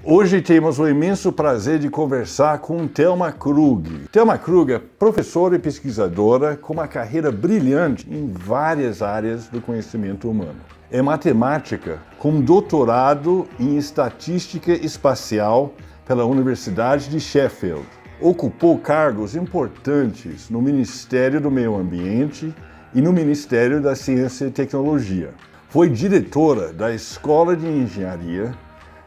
Hoje temos o imenso prazer de conversar com Thelma Krug. Thelma Krug é professora e pesquisadora com uma carreira brilhante em várias áreas do conhecimento humano. É matemática com doutorado em estatística espacial pela Universidade de Sheffield. Ocupou cargos importantes no Ministério do Meio Ambiente e no Ministério da Ciência e Tecnologia. Foi diretora da Escola de Engenharia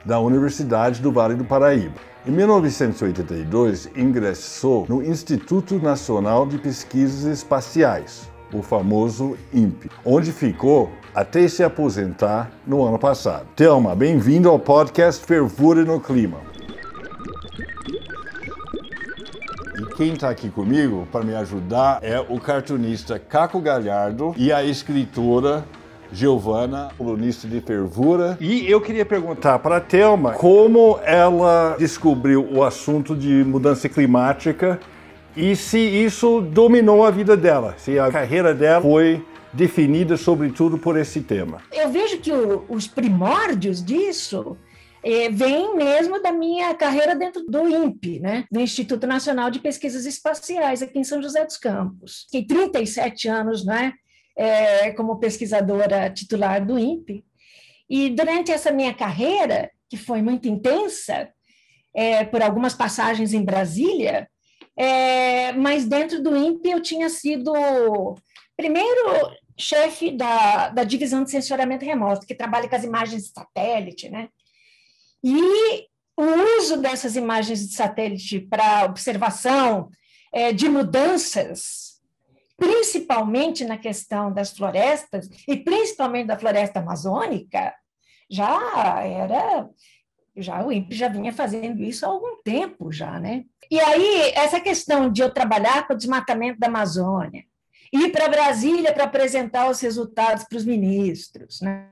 da Universidade do Vale do Paraíba. Em 1982, ingressou no Instituto Nacional de Pesquisas Espaciais, o famoso INPE, onde ficou até se aposentar no ano passado. Thelma, bem-vindo ao podcast Fervura no Clima. E quem está aqui comigo para me ajudar é o cartunista Caco Galhardo e a escritora Giovana, colunista de Fervura. E eu queria perguntar para a Thelma como ela descobriu o assunto de mudança climática e se isso dominou a vida dela, se a carreira dela foi definida sobretudo por esse tema. Eu vejo que os primórdios disso vêm mesmo da minha carreira dentro do INPE, né? Do Instituto Nacional de Pesquisas Espaciais, aqui em São José dos Campos. Fiquei 37 anos, né? Como pesquisadora titular do INPE, e durante essa minha carreira, que foi muito intensa, por algumas passagens em Brasília, mas dentro do INPE eu tinha sido, primeiro, chefe da divisão de sensoriamento remoto, que trabalha com as imagens de satélite, né? E o uso dessas imagens de satélite para observação de mudanças, principalmente na questão das florestas, e principalmente da floresta amazônica, o INPE já vinha fazendo isso há algum tempo já, né? E aí, essa questão de eu trabalhar com o desmatamento da Amazônia, ir para Brasília para apresentar os resultados para os ministros, né?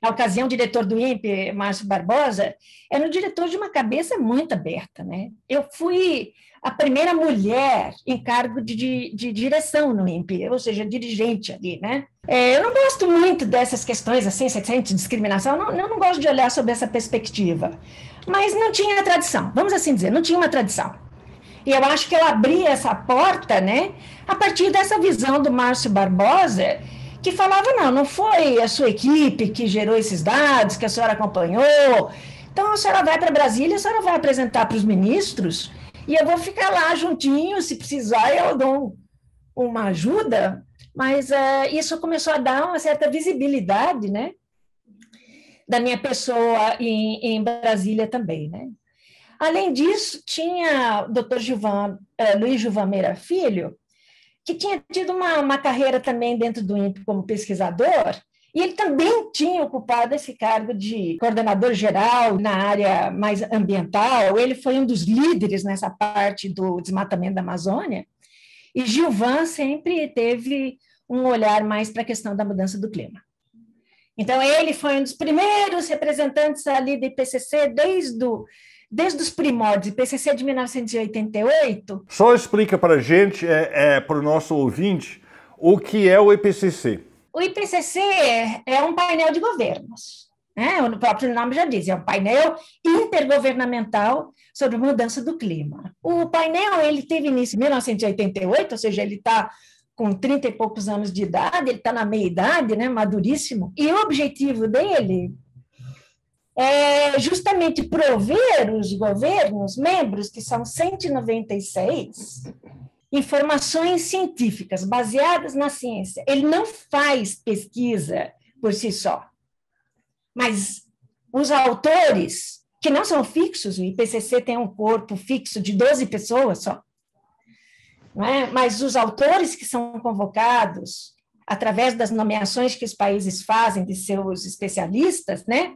Na ocasião, o diretor do INPE, Márcio Barbosa, era um diretor de uma cabeça muito aberta, né? Eu fui a primeira mulher em cargo de direção no INPE, ou seja, dirigente ali, né? Eu não gosto muito dessas questões, assim, se sente discriminação, eu não gosto de olhar sob essa perspectiva, mas não tinha tradição, vamos assim dizer, não tinha uma tradição. E eu acho que eu abri essa porta, né, a partir dessa visão do Márcio Barbosa, que falava, não foi a sua equipe que gerou esses dados, que a senhora acompanhou, então a senhora vai para Brasília, a senhora vai apresentar para os ministros, e eu vou ficar lá juntinho, se precisar eu dou uma ajuda, mas isso começou a dar uma certa visibilidade, né, da minha pessoa em Brasília também, né. Além disso, tinha o Dr. Luiz Gilvan Meira Filho, que tinha tido uma carreira também dentro do INPE como pesquisador, e ele também tinha ocupado esse cargo de coordenador geral na área mais ambiental. Ele foi um dos líderes nessa parte do desmatamento da Amazônia, e Gilvan sempre teve um olhar mais para a questão da mudança do clima. Então, ele foi um dos primeiros representantes ali do IPCC desde os primórdios, IPCC de 1988. Só explica para a gente, para o nosso ouvinte, o que é o IPCC. O IPCC é um painel de governos, né? O próprio nome já diz, é um painel intergovernamental sobre mudança do clima. O painel ele teve início em 1988, ou seja, ele está com 30 e poucos anos de idade, ele está na meia-idade, né? Maduríssimo, e o objetivo dele é justamente prover os governos, membros, que são 196, informações científicas baseadas na ciência. Ele não faz pesquisa por si só, mas os autores, que não são fixos, o IPCC tem um corpo fixo de 12 pessoas só, não é? Mas os autores que são convocados, através das nomeações que os países fazem de seus especialistas, né,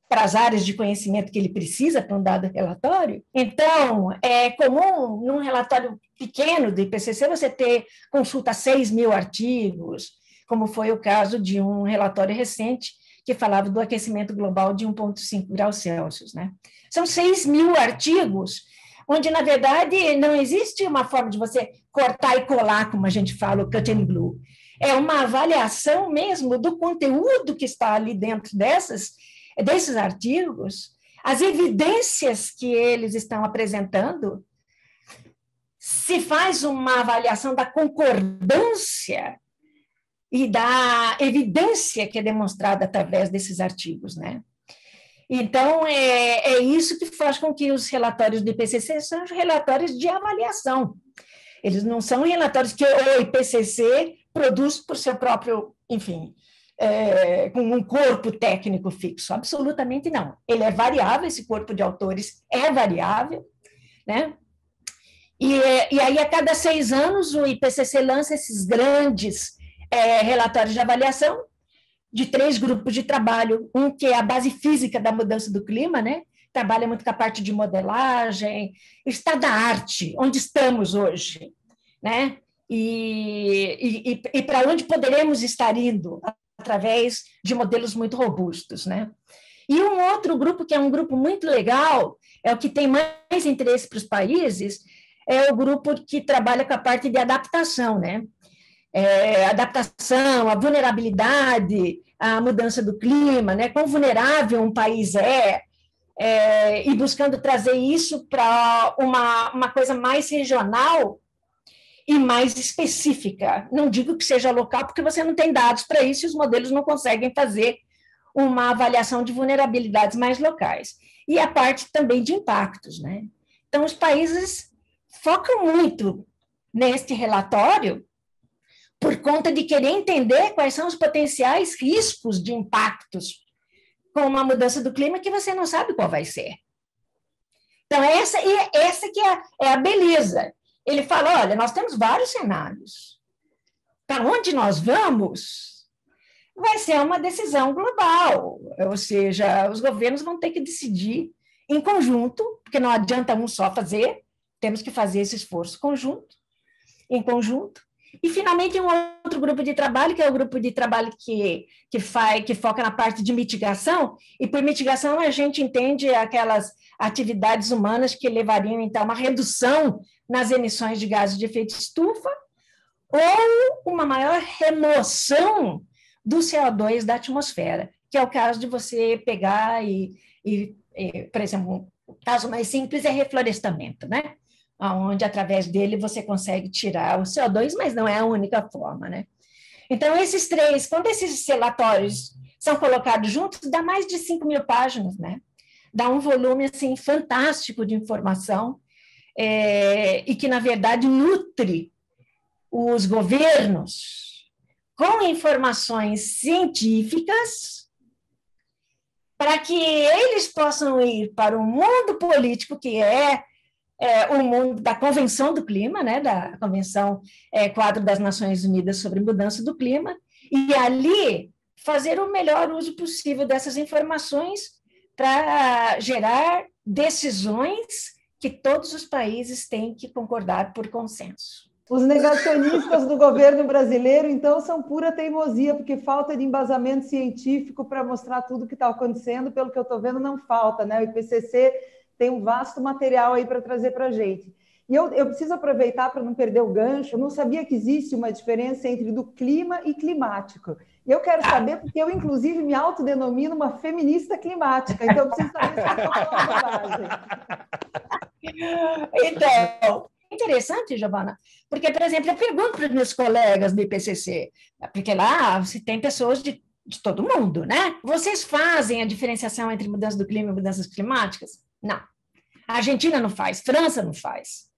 para as áreas de conhecimento que ele precisa para um dado relatório. Então, é comum, num relatório pequeno do IPCC, você ter consulta a 6.000 artigos, como foi o caso de um relatório recente que falava do aquecimento global de 1,5 graus Celsius, né? São 6.000 artigos, onde, na verdade, não existe uma forma de você cortar e colar, como a gente fala, o cut and glue. É uma avaliação mesmo do conteúdo que está ali dentro desses artigos, as evidências que eles estão apresentando, se faz uma avaliação da concordância e da evidência que é demonstrada através desses artigos, né? Então, é isso que faz com que os relatórios do IPCC são relatórios de avaliação. Eles não são relatórios que o IPCC produz por seu próprio, enfim, com um corpo técnico fixo. Absolutamente não. Ele é variável, esse corpo de autores é variável, né? E aí, a cada 6 anos, o IPCC lança esses grandes relatórios de avaliação de 3 grupos de trabalho. Um que é a base física da mudança do clima, né? Trabalha muito com a parte de modelagem, estado da arte, onde estamos hoje, né? E para onde poderemos estar indo através de modelos muito robustos, né? E um outro grupo, que é um grupo muito legal, é o que tem mais interesse para os países, é o grupo que trabalha com a parte de adaptação, né? Adaptação, a vulnerabilidade, a mudança do clima, né? Quão vulnerável um país e buscando trazer isso para uma coisa mais regional e mais específica. Não digo que seja local, porque você não tem dados para isso e os modelos não conseguem fazer uma avaliação de vulnerabilidades mais locais. E a parte também de impactos, né? Então, os países focam muito neste relatório por conta de querer entender quais são os potenciais riscos de impactos com uma mudança do clima que você não sabe qual vai ser. Então, essa que é a beleza. Ele fala, olha, nós temos vários cenários. Para onde nós vamos, vai ser uma decisão global, ou seja, os governos vão ter que decidir em conjunto, porque não adianta um só fazer, temos que fazer esse esforço em conjunto. E, finalmente, um outro grupo de trabalho, que é o grupo de trabalho que foca na parte de mitigação, e por mitigação a gente entende aquelas atividades humanas que levariam, então, a uma redução nas emissões de gases de efeito estufa, ou uma maior remoção do CO2 da atmosfera, que é o caso de você pegar por exemplo, o caso mais simples é reflorestamento, né? Onde, através dele, você consegue tirar o CO2, mas não é a única forma, né? Então, esses 3, quando esses relatórios são colocados juntos, dá mais de 5.000 páginas, né? Dá um volume, assim, fantástico de informação, e que, na verdade, nutre os governos com informações científicas para que eles possam ir para o mundo político, que é o mundo da Convenção do Clima, né, da Convenção Quadro das Nações Unidas sobre Mudança do Clima, e ali fazer o melhor uso possível dessas informações para gerar decisões que todos os países têm que concordar por consenso. Os negacionistas do governo brasileiro, então, são pura teimosia, porque falta de embasamento científico para mostrar tudo o que está acontecendo. Pelo que eu estou vendo, não falta, né? O IPCC tem um vasto material aí para trazer para a gente. E eu preciso aproveitar para não perder o gancho. Eu não sabia que existe uma diferença entre do clima e climático. E eu quero saber, porque eu, inclusive, me autodenomino uma feminista climática. Então, eu preciso saber se eu estou falando base. Então, interessante, Giovana, porque, por exemplo, eu pergunto para os meus colegas do IPCC, porque lá você tem pessoas de todo mundo, né? Vocês fazem a diferenciação entre mudança do clima e mudanças climáticas? Não. A Argentina não faz, França não faz,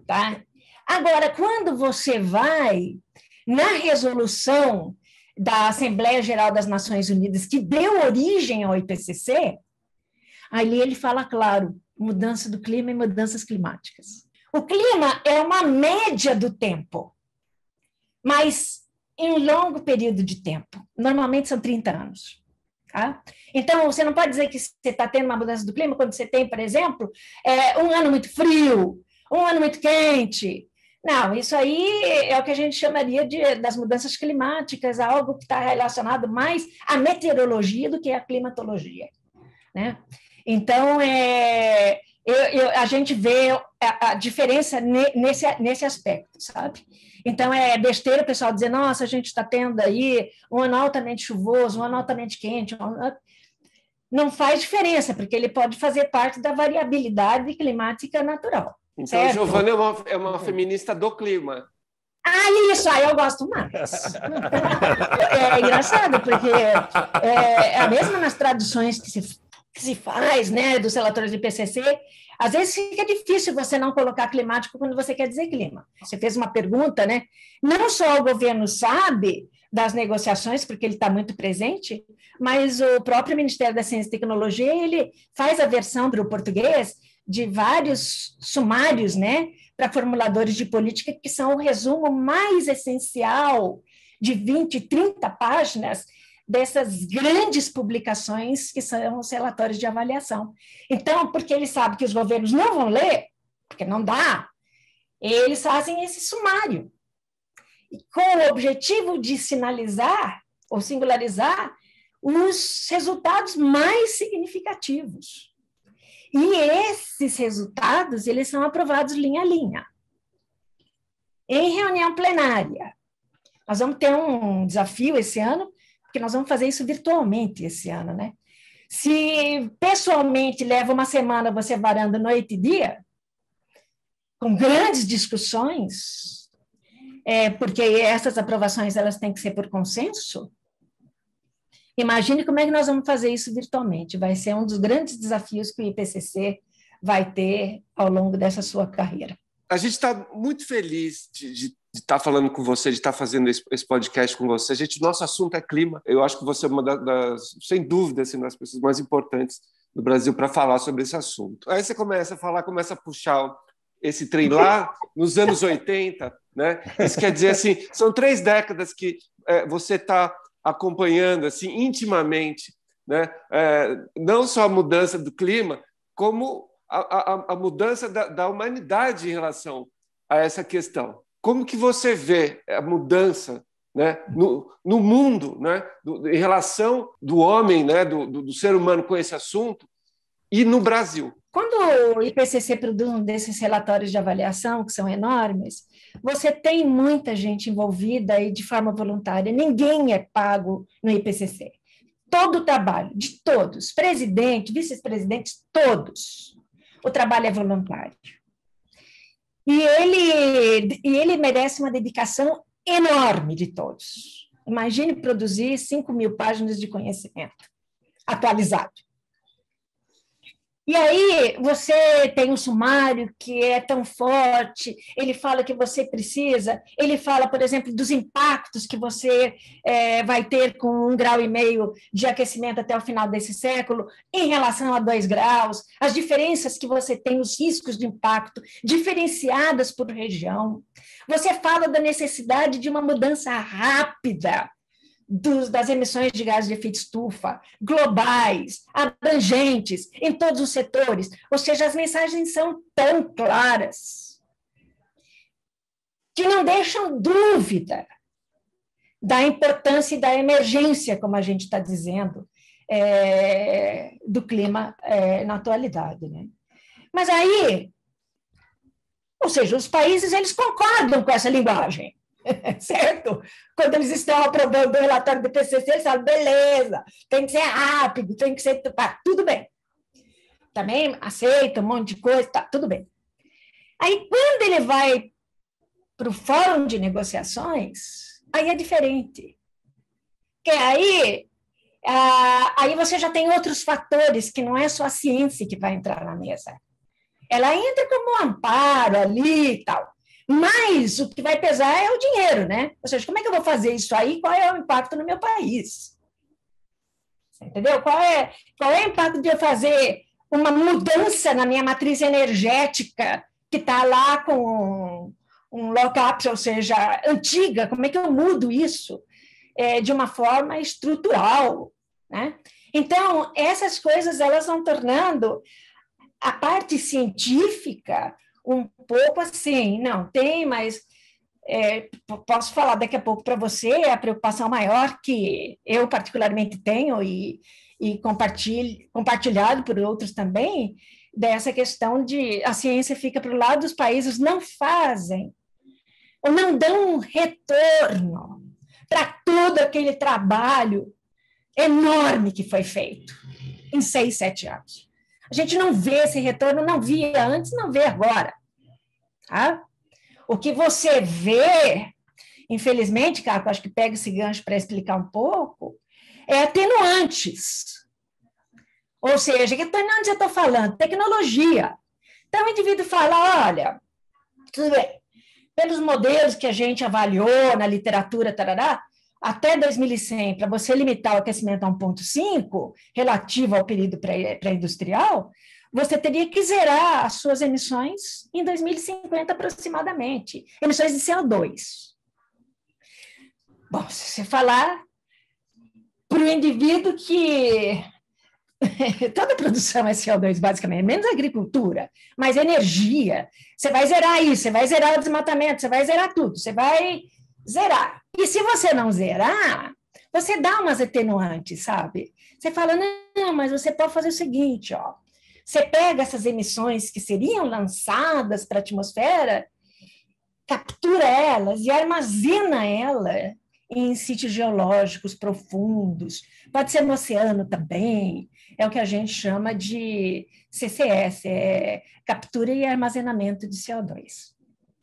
tá? Agora, quando você vai na resolução da Assembleia Geral das Nações Unidas, que deu origem ao IPCC, ali ele fala, claro, mudança do clima e mudanças climáticas. O clima é uma média do tempo, mas em um longo período de tempo. Normalmente são 30 anos. Tá? Então, você não pode dizer que você está tendo uma mudança do clima quando você tem, por exemplo, um ano muito frio, um ano muito quente. Não, isso aí é o que a gente chamaria das mudanças climáticas, algo que está relacionado mais à meteorologia do que à climatologia, né? Então, a gente vê a diferença nesse aspecto, sabe? Então, é besteira o pessoal dizer, nossa, a gente está tendo aí um ano altamente chuvoso, um ano altamente quente. não faz diferença, porque ele pode fazer parte da variabilidade climática natural. Então, certo? Giovana é uma feminista do clima. Isso aí eu gosto mais. É engraçado, porque mesmo nas traduções que se faz, né, dos relatórios do IPCC, às vezes fica difícil você não colocar climático quando você quer dizer clima. Você fez uma pergunta, né? Não só o governo sabe das negociações, porque ele está muito presente, mas o próprio Ministério da Ciência e Tecnologia, ele faz a versão para o português de vários sumários, né, para formuladores de política, que são o resumo mais essencial de 20, 30 páginas dessas grandes publicações que são os relatórios de avaliação. Então, porque eles sabem que os governos não vão ler, porque não dá, eles fazem esse sumário, com o objetivo de sinalizar ou singularizar os resultados mais significativos. E esses resultados, eles são aprovados linha a linha. Em reunião plenária, nós vamos ter um desafio esse ano, porque nós vamos fazer isso virtualmente esse ano, né? Se pessoalmente leva uma semana você varando noite e dia, com grandes discussões, porque essas aprovações elas têm que ser por consenso, imagine como é que nós vamos fazer isso virtualmente. Vai ser um dos grandes desafios que o IPCC vai ter ao longo dessa sua carreira. A gente está muito feliz de estar falando com você, de estar fazendo esse podcast com você. Nosso assunto é clima. Eu acho que você é uma sem dúvida, assim, uma das pessoas mais importantes do Brasil para falar sobre esse assunto. Aí você começa a falar, começa a puxar esse trem lá nos anos 80, né? Isso quer dizer assim, são 3 décadas que você está acompanhando assim intimamente, né? Não só a mudança do clima, como a mudança da humanidade em relação a essa questão. Como que você vê a mudança, né, no mundo, né, em relação do homem, né, do ser humano com esse assunto e no Brasil? Quando o IPCC produz um desses relatórios de avaliação, que são enormes, você tem muita gente envolvida e de forma voluntária. Ninguém é pago no IPCC. Todo o trabalho, de todos, presidente, vice-presidentes, todos, o trabalho é voluntário. E ele merece uma dedicação enorme de todos. Imagine produzir 5.000 páginas de conhecimento atualizado. E aí você tem um sumário que é tão forte, ele fala que você precisa, ele fala, por exemplo, dos impactos que você vai ter com 1,5 grau de aquecimento até o final desse século, em relação a 2 graus, as diferenças que você tem, os riscos de impacto, diferenciadas por região. Você fala da necessidade de uma mudança rápida das emissões de gases de efeito estufa, globais, abrangentes, em todos os setores. Ou seja, as mensagens são tão claras que não deixam dúvida da importância e da emergência, como a gente está dizendo, do clima na atualidade, né? Mas aí, ou seja, os países eles concordam com essa linguagem. Certo? Quando eles estão aprovando o relatório do IPCC, eles falam, beleza, tem que ser rápido, tem que ser... tudo bem. Também aceita um monte de coisa, tudo bem. Aí, quando ele vai para o fórum de negociações, aí é diferente. Porque aí você já tem outros fatores, que não é só a ciência que vai entrar na mesa. Ela entra como um amparo ali e tal. Mas o que vai pesar é o dinheiro, né? Ou seja, como é que eu vou fazer isso aí? Qual é o impacto no meu país? Entendeu? Qual é o impacto de eu fazer uma mudança na minha matriz energética que está lá com um lock-up, ou seja, antiga? Como é que eu mudo isso de uma forma estrutural, né? Então, essas coisas elas vão tornando a parte científica um pouco assim, não tem, mas posso falar daqui a pouco para você, a preocupação maior que eu particularmente tenho e compartilhado por outros também, dessa questão de a ciência fica para o lado dos países, não fazem ou não dão um retorno para todo aquele trabalho enorme que foi feito. em 6, 7 anos. A gente não vê esse retorno, não via antes, não vê agora. Tá? O que você vê, infelizmente, Caco, acho que pega esse gancho para explicar um pouco, é atenuantes. Ou seja, que atenuantes eu estou falando? Tecnologia. Então, o indivíduo fala, olha, tudo bem, pelos modelos que a gente avaliou na literatura, tarará, até 2100, para você limitar o aquecimento a 1,5, relativo ao período pré-industrial, você teria que zerar as suas emissões em 2050 aproximadamente, emissões de CO2. Bom, se você falar para o indivíduo que toda produção é CO2, basicamente, menos agricultura, mas energia, você vai zerar isso, você vai zerar o desmatamento, você vai zerar tudo, você vai zerar. E se você não zerar, você dá umas atenuantes, sabe? Você fala, não, mas você pode fazer o seguinte, ó, você pega essas emissões que seriam lançadas para a atmosfera, captura elas e armazena ela em sítios geológicos profundos, pode ser no oceano também, é o que a gente chama de CCS, é captura e armazenamento de CO2.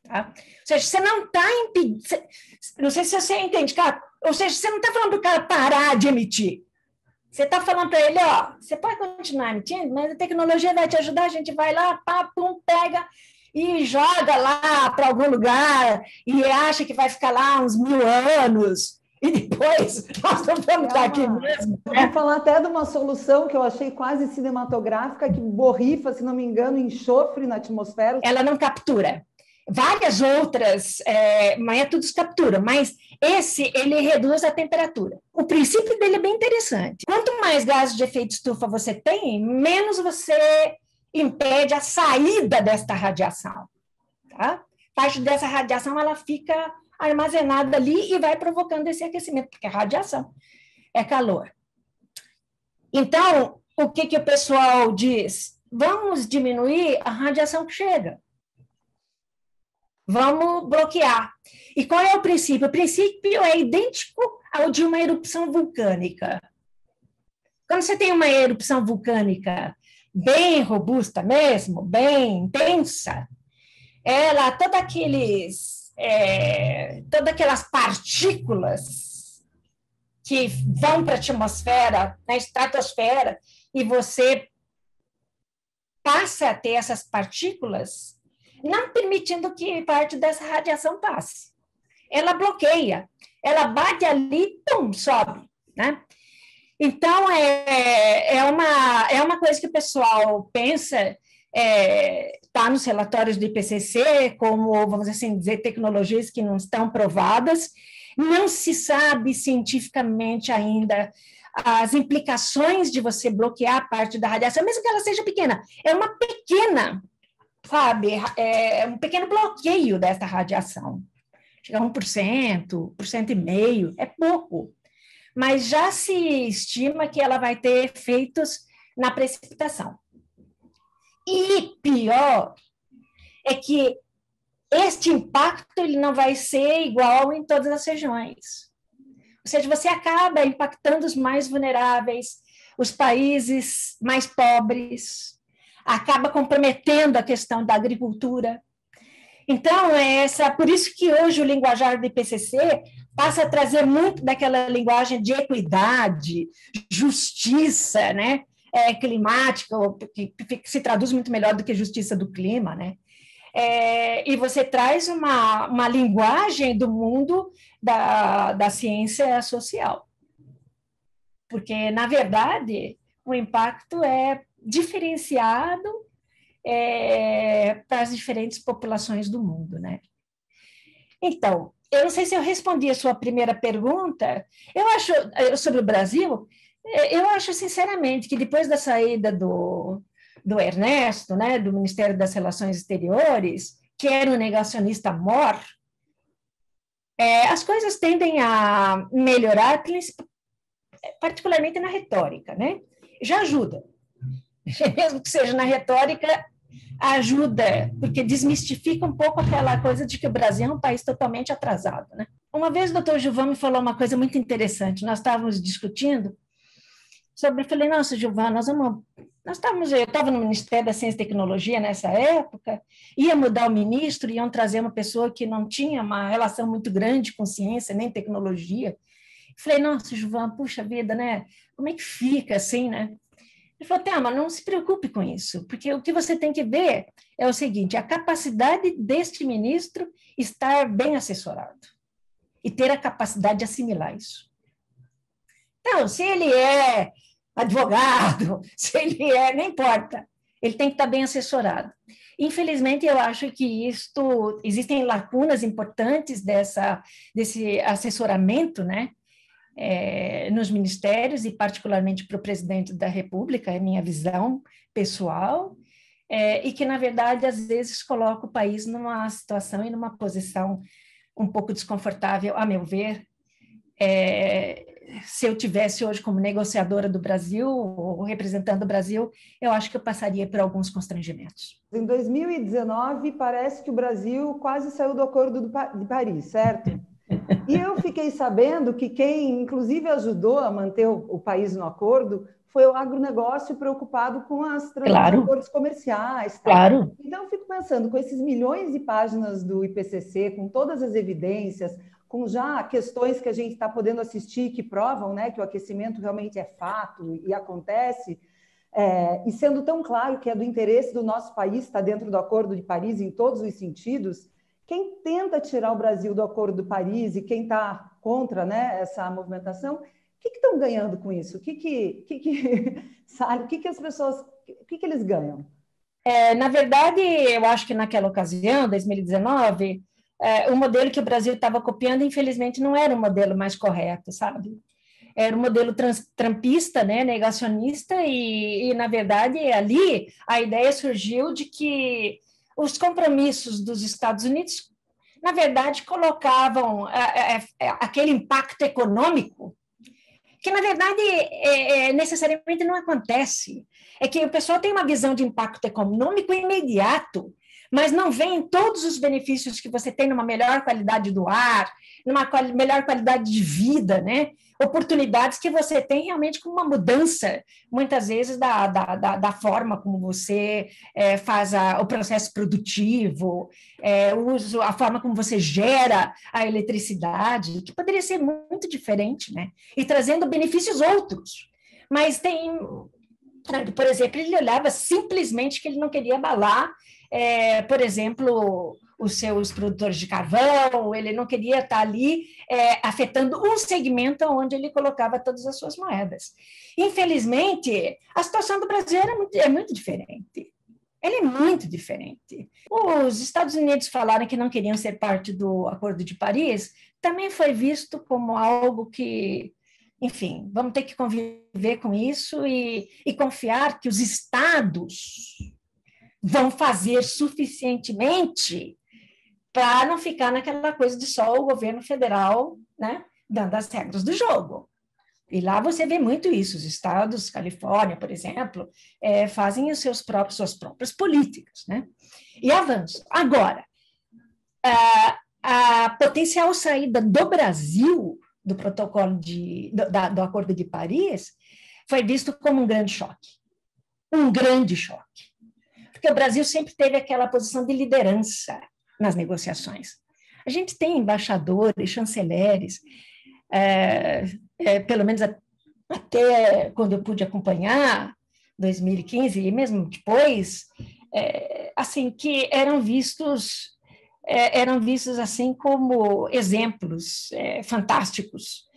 Tá? Ou seja, você não está impedindo, não sei se você entende, cara, ou seja, você não está falando para o cara parar de emitir, você está falando para ele, ó, você pode continuar emitindo, mas a tecnologia vai te ajudar, a gente vai lá, pá, pum, pega e joga lá para algum lugar e acha que vai ficar lá uns 1000 anos e depois nós não vamos estar aqui mesmo. Né? Vou falar até de uma solução que eu achei quase cinematográfica, que borrifa, se não me engano, enxofre na atmosfera. Ela não captura. Várias outras métodos capturam, mas esse, ele reduz a temperatura. O princípio dele é bem interessante. Quanto mais gases de efeito estufa você tem, menos você impede a saída desta radiação. Tá? Parte dessa radiação ela fica armazenada ali e vai provocando esse aquecimento, porque a radiação é calor. Então, o que o pessoal diz? Vamos diminuir a radiação que chega. Vamos bloquear. E qual é o princípio? O princípio é idêntico ao de uma erupção vulcânica. Quando você tem uma erupção vulcânica bem robusta mesmo, bem intensa, ela, todas aquelas partículas que vão para a atmosfera, na estratosfera, e você passa a ter essas partículas, não permitindo que parte dessa radiação passe. Ela bloqueia, ela bate ali, pum, sobe, né? Então, é uma coisa que o pessoal pensa, está nos relatórios do IPCC, como, vamos assim dizer, tecnologias que não estão provadas, não se sabe cientificamente ainda as implicações de você bloquear parte da radiação, mesmo que ela seja pequena, é uma pequena, sabe, é um pequeno bloqueio dessa radiação, chega a 1%, 1,5%, é pouco, mas já se estima que ela vai ter efeitos na precipitação. E pior é que este impacto ele não vai ser igual em todas as regiões. Ou seja, você acaba impactando os mais vulneráveis, os países mais pobres, acaba comprometendo a questão da agricultura. Então, por isso que hoje o linguajar do IPCC passa a trazer muito daquela linguagem de equidade, justiça, né? Climática, que se traduz muito melhor do que justiça do clima, né? E você traz uma linguagem do mundo da ciência social. Porque, na verdade, o impacto é diferenciado para as diferentes populações do mundo, né? Então, eu não sei se eu respondi a sua primeira pergunta. Eu acho, sobre o Brasil, eu acho sinceramente que depois da saída do Ernesto, né, do Ministério das Relações Exteriores, que era um negacionista mor, as coisas tendem a melhorar, particularmente na retórica, né? Já ajuda. Mesmo que seja na retórica, ajuda, porque desmistifica um pouco aquela coisa de que o Brasil é um país totalmente atrasado, né? Uma vez o doutor Gilvão me falou uma coisa muito interessante, nós estávamos discutindo, Eu falei, nossa, Gilvan, eu estava no Ministério da Ciência e Tecnologia nessa época, ia mudar o ministro, iam trazer uma pessoa que não tinha uma relação muito grande com ciência nem tecnologia. Falei, nossa, Gilvan, puxa vida, né? Como é que fica assim, né? Ele falou, mas não se preocupe com isso, porque o que você tem que ver é o seguinte, a capacidade deste ministro estar bem assessorado e ter a capacidade de assimilar isso. Então, se ele é advogado, se ele não importa, ele tem que estar bem assessorado. Infelizmente, eu acho que existem lacunas importantes desse assessoramento, né? Nos ministérios, e particularmente para o presidente da República, é minha visão pessoal, e que, na verdade, às vezes coloca o país numa situação e numa posição um pouco desconfortável, a meu ver. Se eu tivesse hoje como negociadora do Brasil, ou representando o Brasil, eu acho que eu passaria por alguns constrangimentos. Em 2019, parece que o Brasil quase saiu do Acordo de Paris, certo? E eu fiquei sabendo que quem, inclusive, ajudou a manter o país no acordo foi o agronegócio preocupado com os acordos comerciais. Tá? Claro. Então, eu fico pensando, com esses milhões de páginas do IPCC, com todas as evidências, com já questões que a gente está podendo assistir que provam, né, que o aquecimento realmente é fato e acontece, e sendo tão claro que é do interesse do nosso país estar dentro do Acordo de Paris em todos os sentidos, quem tenta tirar o Brasil do Acordo de Paris e quem está contra, né, essa movimentação, o que estão ganhando com isso? Sabe, o que as pessoas, o que eles ganham? Na verdade, eu acho que naquela ocasião, 2019, o modelo que o Brasil estava copiando, infelizmente, não era o modelo mais correto, sabe? Era um modelo trumpista, né, negacionista, e, na verdade, ali a ideia surgiu de que os compromissos dos Estados Unidos, na verdade, colocavam aquele impacto econômico, que, na verdade, necessariamente não acontece. É que o pessoal tem uma visão de impacto econômico imediato, mas não vem todos os benefícios que você tem numa melhor qualidade do ar, numa melhor qualidade de vida, né? Oportunidades que você tem realmente com uma mudança, muitas vezes, da forma como você faz o processo produtivo, a forma como você gera a eletricidade, que poderia ser muito diferente, né? E trazendo benefícios outros. Mas tem, por exemplo, ele olhava simplesmente que ele não queria abalar, por exemplo, os seus produtores de carvão, ele não queria estar ali afetando um segmento onde ele colocava todas as suas moedas. Infelizmente, a situação do Brasil é muito diferente. Ela é muito diferente. Os Estados Unidos falaram que não queriam ser parte do Acordo de Paris, também foi visto como algo que, enfim, vamos ter que conviver com isso e confiar que os estados vão fazer suficientemente para não ficar naquela coisa de só o governo federal, né, dando as regras do jogo. E lá você vê muito isso. Os estados, Califórnia, por exemplo, fazem suas próprias políticas, né? E avançam. Agora, a potencial saída do Brasil do protocolo do Acordo de Paris foi visto como um grande choque. Um grande choque. Porque o Brasil sempre teve aquela posição de liderança nas negociações. A gente tem embaixadores, chanceleres, pelo menos até quando eu pude acompanhar, 2015, e mesmo depois, assim, que eram vistos assim como exemplos fantásticos.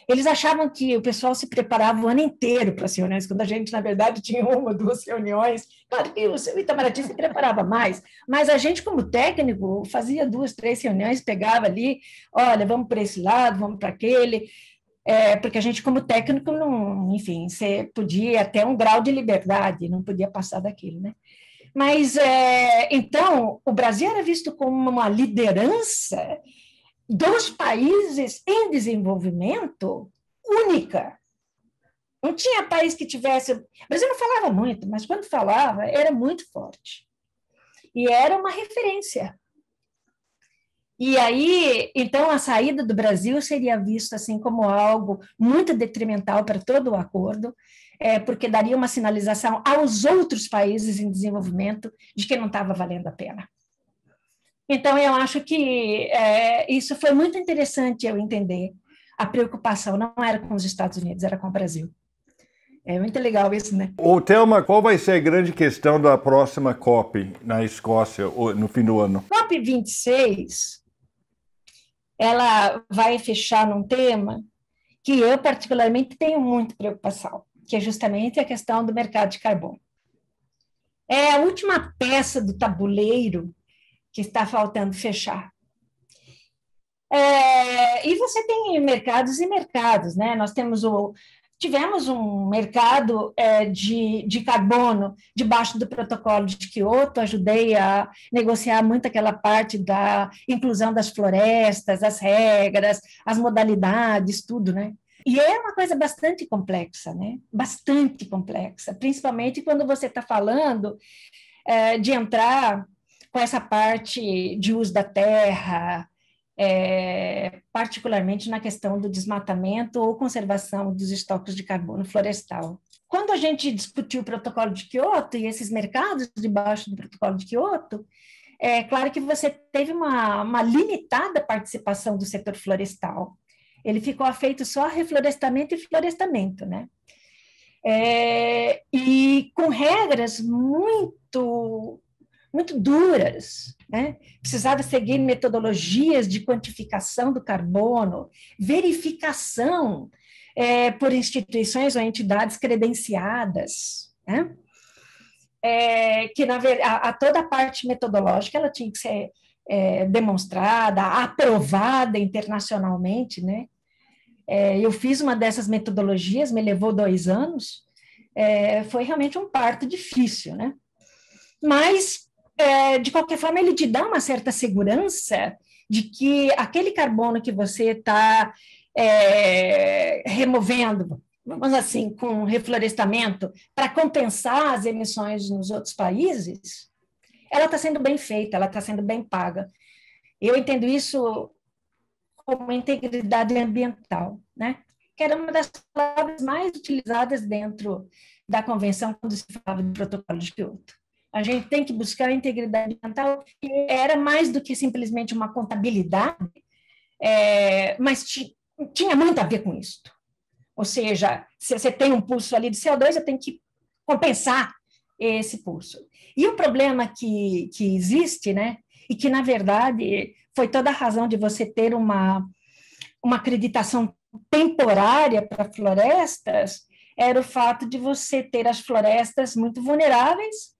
Eles achavam que o pessoal se preparava o ano inteiro para as reuniões, quando a gente, na verdade, tinha 1 ou 2 reuniões. Claro que o Itamaraty se preparava mais, mas a gente, como técnico, fazia 2, 3 reuniões, pegava ali, olha, vamos para esse lado, vamos para aquele, porque a gente, como técnico, não, enfim, você podia até um grau de liberdade, não podia passar daquilo, né? Mas, então, o Brasil era visto como uma liderança dos países em desenvolvimento única. Não tinha país que tivesse... O Brasil não falava muito, mas quando falava, era muito forte. E era uma referência. E aí, então, a saída do Brasil seria vista assim como algo muito detrimental para todo o acordo. porque daria uma sinalização aos outros países em desenvolvimento de que não estava valendo a pena. Então, eu acho que isso foi muito interessante eu entender. A preocupação não era com os Estados Unidos, era com o Brasil. É muito legal isso, né? Ô, Thelma, qual vai ser a grande questão da próxima COP na Escócia no fim do ano? COP 26, ela vai fechar num tema que eu particularmente tenho muita preocupação, que é justamente a questão do mercado de carbono. É a última peça do tabuleiro que está faltando fechar. E você tem mercados e mercados, né? Nós tivemos um mercado de carbono debaixo do protocolo de Quioto, ajudei a negociar muito aquela parte da inclusão das florestas, as regras, as modalidades, tudo, né? E é uma coisa bastante complexa, né? Bastante complexa, principalmente quando você está falando de entrar com essa parte de uso da terra, particularmente na questão do desmatamento ou conservação dos estoques de carbono florestal. Quando a gente discutiu o protocolo de Quioto e esses mercados debaixo do protocolo de Quioto, é claro que você teve uma limitada participação do setor florestal. Ele ficou afeito só a reflorestamento e florestamento, né? E com regras muito duras, né? Precisava seguir metodologias de quantificação do carbono, verificação por instituições ou entidades credenciadas, né? Que na verdade toda a parte metodológica ela tinha que ser demonstrada, aprovada internacionalmente, né? Eu fiz uma dessas metodologias, me levou 2 anos, foi realmente um parto difícil, né? Mas de qualquer forma, ele te dá uma certa segurança de que aquele carbono que você está removendo, vamos assim, com reflorestamento, para compensar as emissões nos outros países, ela está sendo bem feita, ela está sendo bem paga. Eu entendo isso como integridade ambiental, né? Que era uma das palavras mais utilizadas dentro da convenção quando se falava do protocolo de Quioto. A gente tem que buscar a integridade ambiental, que era mais do que simplesmente uma contabilidade, mas tinha muito a ver com isso. Ou seja, se você tem um pulso ali de CO2, você tem que compensar esse pulso. E o problema que existe, né, e que, na verdade, foi toda a razão de você ter uma acreditação temporária para florestas, era o fato de você ter as florestas muito vulneráveis,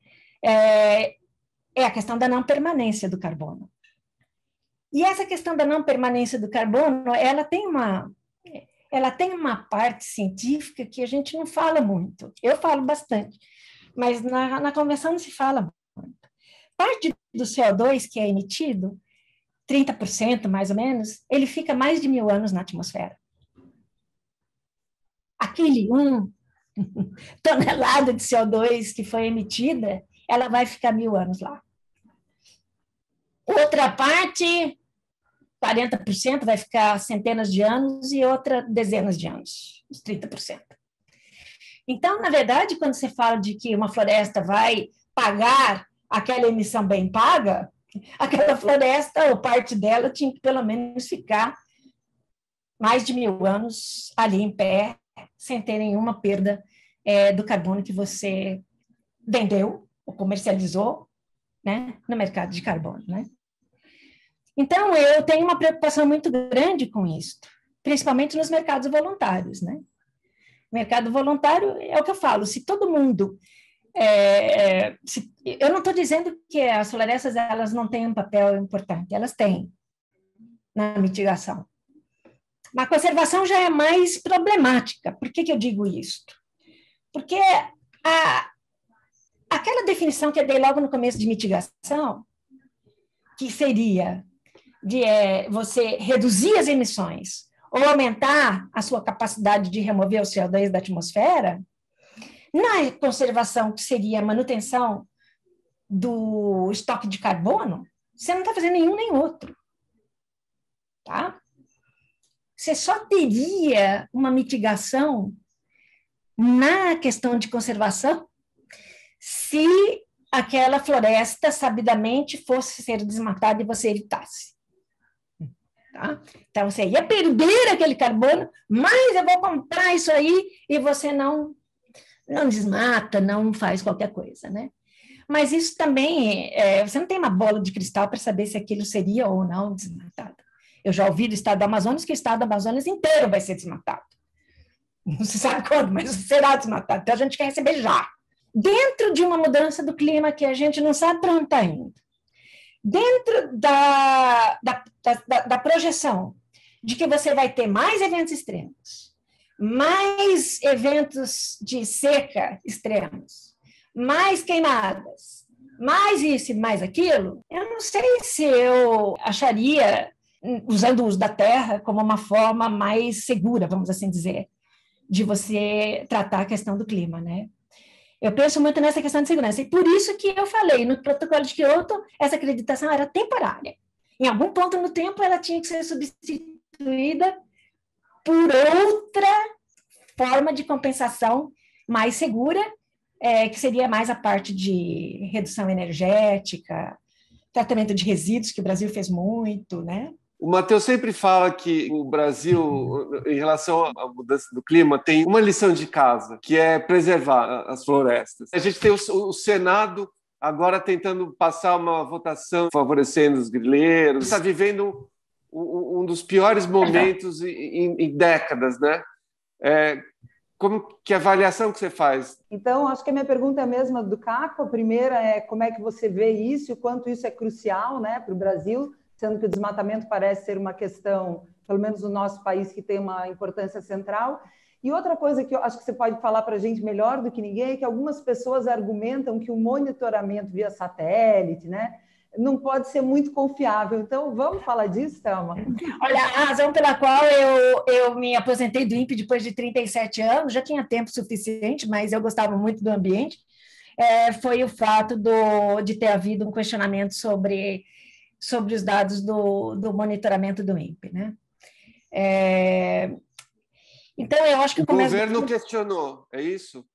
a questão da não permanência do carbono. E essa questão da não permanência do carbono, ela tem uma parte científica que a gente não fala muito. Eu falo bastante, mas na convenção não se fala muito. Parte do CO2 que é emitido, 30% mais ou menos, ele fica mais de 1000 anos na atmosfera. Aquele tonelada de CO2 que foi emitida, ela vai ficar 1000 anos lá. Outra parte, 40%, vai ficar centenas de anos e outra dezenas de anos, os 30%. Então, na verdade, quando você fala de que uma floresta vai pagar aquela emissão bem paga, aquela floresta, ou parte dela, tinha que pelo menos ficar mais de 1000 anos ali em pé, sem ter nenhuma perda do carbono que você vendeu ou comercializou, né, no mercado de carbono, né? Então, eu tenho uma preocupação muito grande com isso, principalmente nos mercados voluntários, né? Mercado voluntário é o que eu falo, se todo mundo... eu não estou dizendo que as florestas elas não têm um papel importante, elas têm na mitigação. Mas a conservação já é mais problemática. Por que eu digo isso? Porque aquela definição que eu dei logo no começo de mitigação, que seria de você reduzir as emissões ou aumentar a sua capacidade de remover o CO2 da atmosfera, na conservação, que seria a manutenção do estoque de carbono, você não está fazendo nenhum nem outro. Tá? Você só teria uma mitigação na questão de conservação se aquela floresta sabidamente fosse ser desmatada e você evitasse. Tá? Então, você ia perder aquele carbono, mas eu vou comprar isso aí e você não desmata, não faz qualquer coisa, né? Mas isso também, você não tem uma bola de cristal para saber se aquilo seria ou não desmatado. Eu já ouvi do estado do Amazonas que o estado do Amazonas inteiro vai ser desmatado. Não se sabe quando, mas será desmatado. Então, a gente quer receber já. Dentro de uma mudança do clima que a gente não sabe para onde está indo, dentro da projeção de que você vai ter mais eventos extremos, mais eventos de seca extremos, mais queimadas, mais isso e mais aquilo, eu não sei se eu acharia, usando o uso da terra como uma forma mais segura, vamos assim dizer, de você tratar a questão do clima, né? Eu penso muito nessa questão de segurança, e por isso que eu falei, no protocolo de Kyoto, essa acreditação era temporária. Em algum ponto no tempo, ela tinha que ser substituída por outra forma de compensação mais segura, que seria mais a parte de redução energética, tratamento de resíduos, que o Brasil fez muito, né? O Matheus sempre fala que o Brasil, em relação à mudança do clima, tem uma lição de casa, que é preservar as florestas. A gente tem o Senado agora tentando passar uma votação favorecendo os grileiros. Está vivendo um dos piores momentos em décadas, né? Que avaliação que você faz? Então, acho que a minha pergunta é a mesma do Caco. A primeira é como é que você vê isso e o quanto isso é crucial, né, para o Brasil, sendo que o desmatamento parece ser uma questão, pelo menos no nosso país, que tem uma importância central. E outra coisa que eu acho que você pode falar para a gente melhor do que ninguém é que algumas pessoas argumentam que o monitoramento via satélite, né, não pode ser muito confiável. Então, vamos falar disso, Thelma? Olha, a razão pela qual eu me aposentei do INPE depois de 37 anos, já tinha tempo suficiente, mas eu gostava muito do ambiente, foi o fato de ter havido um questionamento sobre os dados do monitoramento do INPE, né? Então, eu acho que o governo questionou, é isso?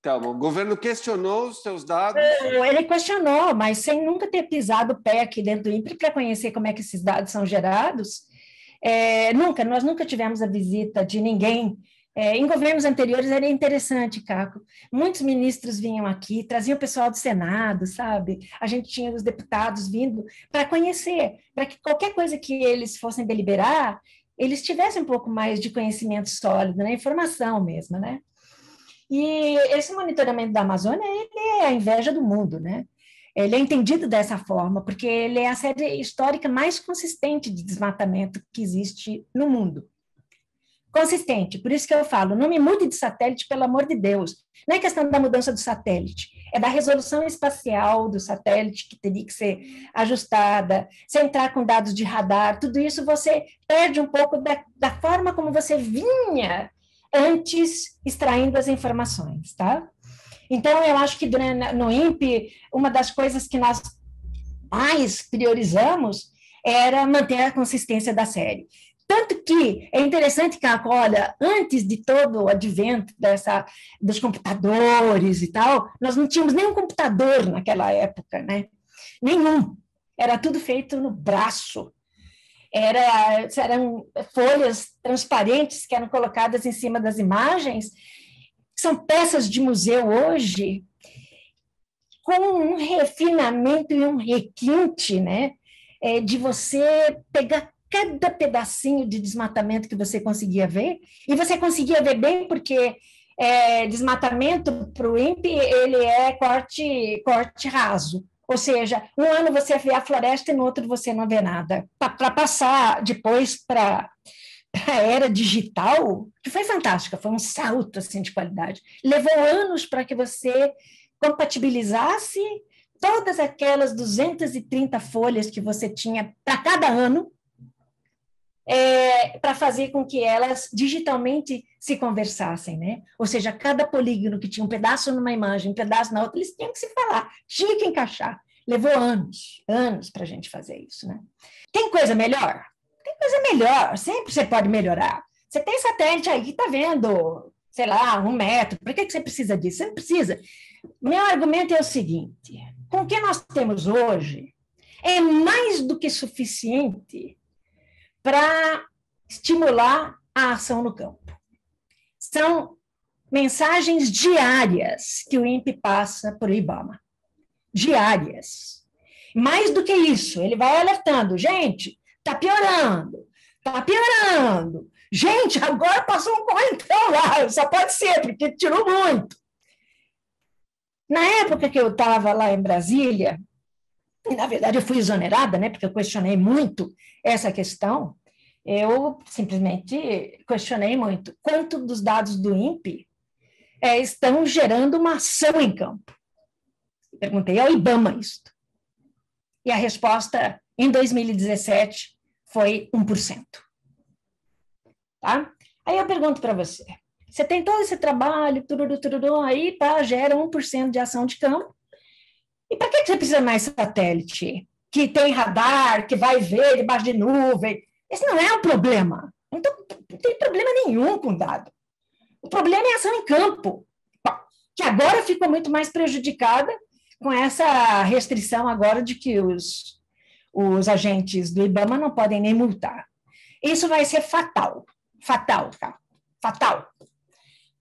Thelma, o governo questionou os seus dados? Ele questionou, mas sem nunca ter pisado o pé aqui dentro do INPE para conhecer como é que esses dados são gerados. Nós nunca tivemos a visita de ninguém. Em governos anteriores era interessante, Caco. Muitos ministros vinham aqui, traziam o pessoal do Senado, sabe? A gente tinha os deputados vindo para conhecer, para que qualquer coisa que eles fossem deliberar, eles tivessem um pouco mais de conhecimento sólido, né? Informação mesmo, né? E esse monitoramento da Amazônia, ele é a inveja do mundo, né? Ele é entendido dessa forma, porque ele é a série histórica mais consistente de desmatamento que existe no mundo. Consistente, por isso que eu falo, não me mude de satélite, pelo amor de Deus. Não é questão da mudança do satélite, é da resolução espacial do satélite que teria que ser ajustada, se entrar com dados de radar, tudo isso você perde um pouco da forma como você vinha antes extraindo as informações, tá? Então, eu acho que no INPE, uma das coisas que nós mais priorizamos era manter a consistência da série. Tanto que é interessante, Caco, olha, antes de todo o advento dos computadores e tal, nós não tínhamos nenhum computador naquela época, né? Nenhum. Era tudo feito no braço. Eram folhas transparentes que eram colocadas em cima das imagens. São peças de museu hoje com um refinamento e um requinte, né? De você pegar cada pedacinho de desmatamento que você conseguia ver, e você conseguia ver bem porque desmatamento para o INPE, ele é corte raso. Ou seja, um ano você vê a floresta e no outro você não vê nada. Para passar depois para a era digital, que foi fantástica, foi um salto assim, de qualidade. Levou anos para que você compatibilizasse todas aquelas 230 folhas que você tinha para cada ano, para fazer com que elas digitalmente se conversassem, né? Ou seja, cada polígono que tinha um pedaço numa imagem, um pedaço na outra, eles tinham que se falar, tinha que encaixar. Levou anos para a gente fazer isso, né? Tem coisa melhor? Tem coisa melhor, sempre você pode melhorar. Você tem satélite aí que está vendo sei lá, 1 metro. Por que você precisa disso? Você não precisa. Meu argumento é o seguinte: com o que nós temos hoje, é mais do que suficiente para estimular a ação no campo. São mensagens diárias que o INPE passa por IBAMA. Diárias. Mais do que isso, ele vai alertando. Gente, está piorando. Está piorando. Gente, agora passou um correntão lá. Só pode ser, porque tirou muito. Na época que eu estava lá em Brasília, e na verdade eu fui exonerada, né, porque eu questionei muito essa questão, eu simplesmente questionei muito quanto dos dados do INPE estão gerando uma ação em campo. Perguntei ao IBAMA isso. E a resposta, em 2017, foi 1%. Tá? Aí eu pergunto para você, você tem todo esse trabalho, aí gera 1% de ação de campo, e para que você precisa mais satélite? Que tem radar, que vai ver debaixo de nuvem. Esse não é um problema. Então, não tem problema nenhum com dado. O problema é a ação em campo, que agora ficou muito mais prejudicada com essa restrição agora de que os agentes do IBAMA não podem nem multar. Isso vai ser fatal. Fatal, cara. Fatal.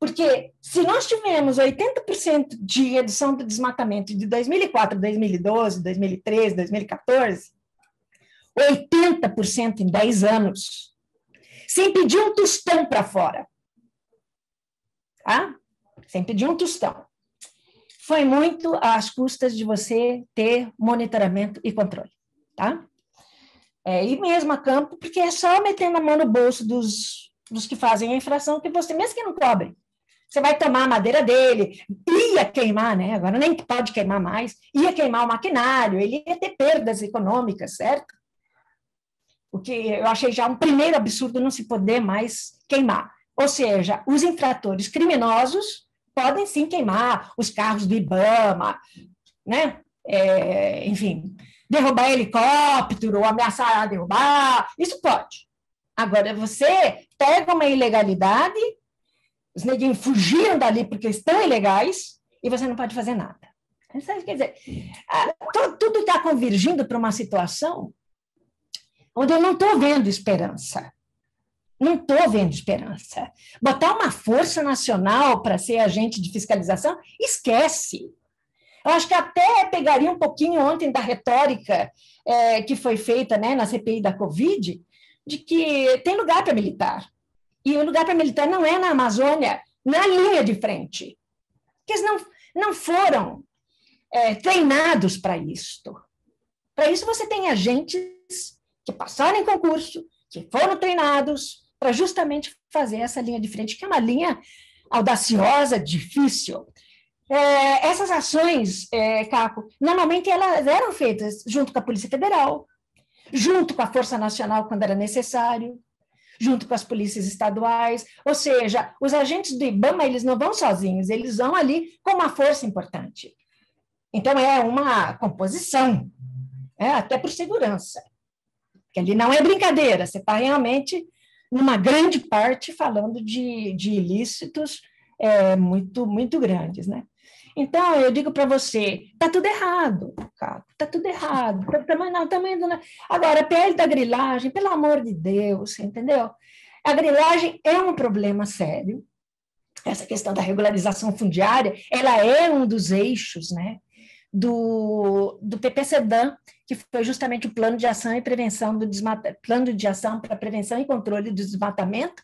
Porque se nós tivermos 80% de redução do desmatamento de 2004, 2012, 2013, 2014, 80% em 10 anos, sem pedir um tostão para fora. Tá? Sem pedir um tostão. Foi muito às custas de você ter monitoramento e controle. Tá? E mesmo a campo, porque é só metendo a mão no bolso dos que fazem a infração, que você, mesmo que não cobre, você vai tomar a madeira dele, ia queimar, né? Agora nem pode queimar mais, ia queimar o maquinário, ele ia ter perdas econômicas, certo? O que eu achei já um primeiro absurdo não se poder mais queimar. Ou seja, os infratores criminosos podem sim queimar os carros do IBAMA, né? Enfim, derrubar helicóptero, ameaçar a derrubar, isso pode. Agora, você pega uma ilegalidade, os neguinhos fugiram dali porque estão ilegais e você não pode fazer nada. Quer dizer, tudo está convergindo para uma situação onde eu não estou vendo esperança. Não estou vendo esperança. Botar uma força nacional para ser agente de fiscalização, esquece. Eu acho que até pegaria um pouquinho ontem da retórica que foi feita, né, na CPI da Covid, de que tem lugar para militar. E o lugar para militar não é na Amazônia, na linha de frente. Porque eles não foram treinados para isto. Para isso, você tem agentes que passaram em concurso, que foram treinados para justamente fazer essa linha de frente, que é uma linha audaciosa, difícil. Essas ações, Caco, normalmente elas eram feitas junto com a Polícia Federal, junto com a Força Nacional, quando era necessário, junto com as polícias estaduais, ou seja, os agentes do IBAMA, eles não vão sozinhos, eles vão ali com uma força importante. Então, é uma composição, até por segurança, porque ali não é brincadeira, você está realmente, numa grande parte, falando de ilícitos muito, muito grandes, né? Então, eu digo para você, está tudo errado, cara, está tudo errado. Agora, a PL da grilagem, pelo amor de Deus, entendeu? A grilagem é um problema sério. Essa questão da regularização fundiária, ela é um dos eixos, né, do PPCDAM, que foi justamente o Plano de Ação e Prevenção do Desmatamento, Plano de Ação para Prevenção e Controle do Desmatamento,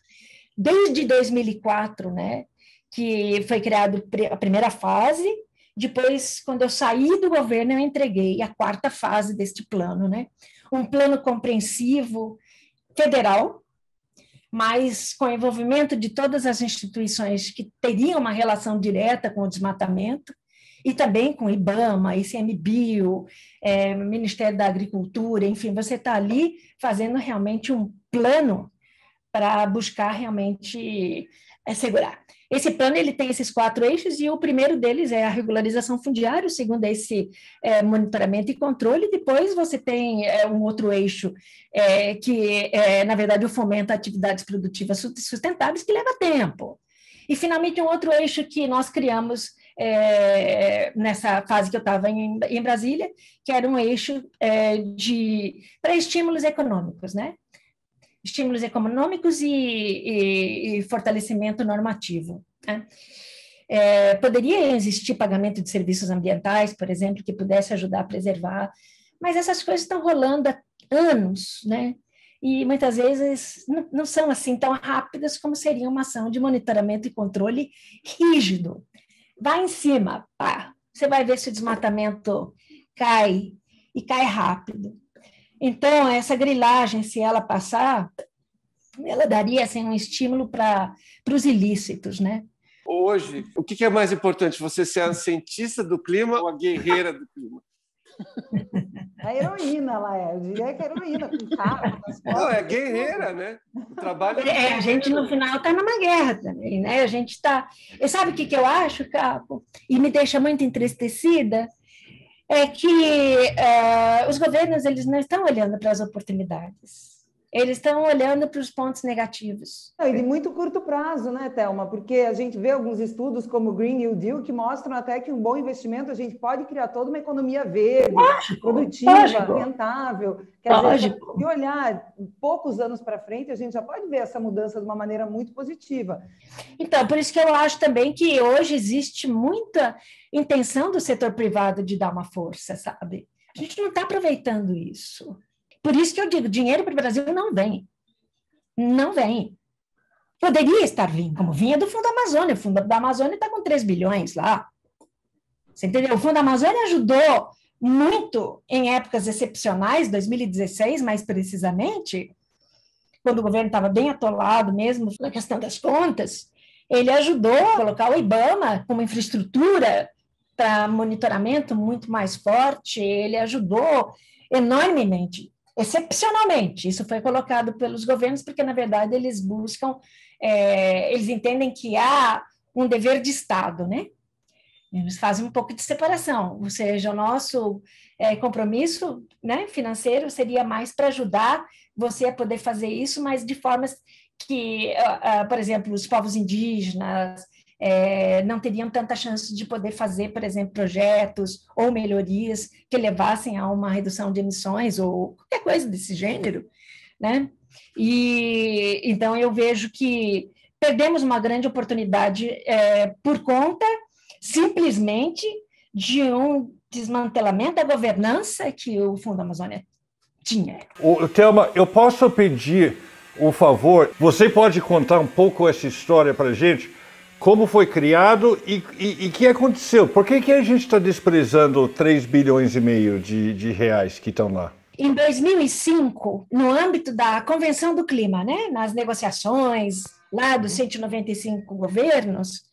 desde 2004, né? Que foi criado a primeira fase, depois, quando eu saí do governo, eu entreguei a 4ª fase deste plano, né? Um plano compreensivo federal, mas com envolvimento de todas as instituições que teriam uma relação direta com o desmatamento, e também com o IBAMA, ICMBio, Ministério da Agricultura, enfim, você está ali fazendo realmente um plano para buscar realmente segurar. Esse plano ele tem esses 4 eixos, e o primeiro deles é a regularização fundiária, o segundo é esse monitoramento e controle, depois você tem um outro eixo que, na verdade, o fomento a atividades produtivas sustentáveis, que leva tempo. E, finalmente, um outro eixo que nós criamos nessa fase que eu estava em Brasília, que era um eixo para estímulos econômicos, né? Estímulos econômicos e fortalecimento normativo, né? Poderia existir pagamento de serviços ambientais, por exemplo, que pudesse ajudar a preservar, mas essas coisas estão rolando há anos, né? E muitas vezes não são assim tão rápidas como seria uma ação de monitoramento e controle rígido. Vai em cima, pá, você vai ver se o desmatamento cai, e cai rápido. Então, essa grilagem, se ela passar, ela daria assim, um estímulo para os ilícitos, né? Hoje, o que é mais importante, você ser a cientista do clima ou a guerreira do clima? A heroína lá, eu diria que é heroína, com carro, com as Não, fotos. é guerreira, né? O trabalho A gente, no final, está numa guerra também, né? A gente está... E sabe o que eu acho, Capo? E me deixa muito entristecida? É que os governos, eles não estão olhando para as oportunidades. Eles estão olhando para os pontos negativos. E de muito curto prazo, né, Thelma? Porque a gente vê alguns estudos como o Green New Deal que mostram até que um bom investimento a gente pode criar toda uma economia verde, produtiva, rentável. Quer dizer, se olhar poucos anos para frente, a gente já pode ver essa mudança de uma maneira muito positiva. Então, por isso que eu acho também que hoje existe muita intenção do setor privado de dar uma força, sabe? A gente não está aproveitando isso. Por isso que eu digo, dinheiro para o Brasil não vem. Não vem. Poderia estar vindo, como vinha do Fundo Amazônia. O Fundo da Amazônia está com 3 bilhões lá. Você entendeu? O Fundo Amazônia ajudou muito em épocas excepcionais, 2016, mais precisamente, quando o governo estava bem atolado mesmo na questão das contas, ele ajudou a colocar o IBAMA como infraestrutura para monitoramento muito mais forte, ele ajudou enormemente. Excepcionalmente, isso foi colocado pelos governos, porque, na verdade, eles buscam, eles entendem que há um dever de Estado, né? Eles fazem um pouco de separação, ou seja, o nosso compromisso, né, financeiro seria mais para ajudar você a poder fazer isso, mas de formas que, por exemplo, os povos indígenas não teriam tanta chance de poder fazer, por exemplo, projetos ou melhorias que levassem a uma redução de emissões ou qualquer coisa desse gênero, né? E então eu vejo que perdemos uma grande oportunidade por conta simplesmente de um desmantelamento da governança que o Fundo Amazônia tinha. Thelma, eu posso pedir um favor? Você pode contar um pouco essa história para a gente? Como foi criado e o que aconteceu? Por que a gente está desprezando 3 bilhões e meio de reais que estão lá? Em 2005, no âmbito da Convenção do Clima, né, nas negociações lá dos 195 governos,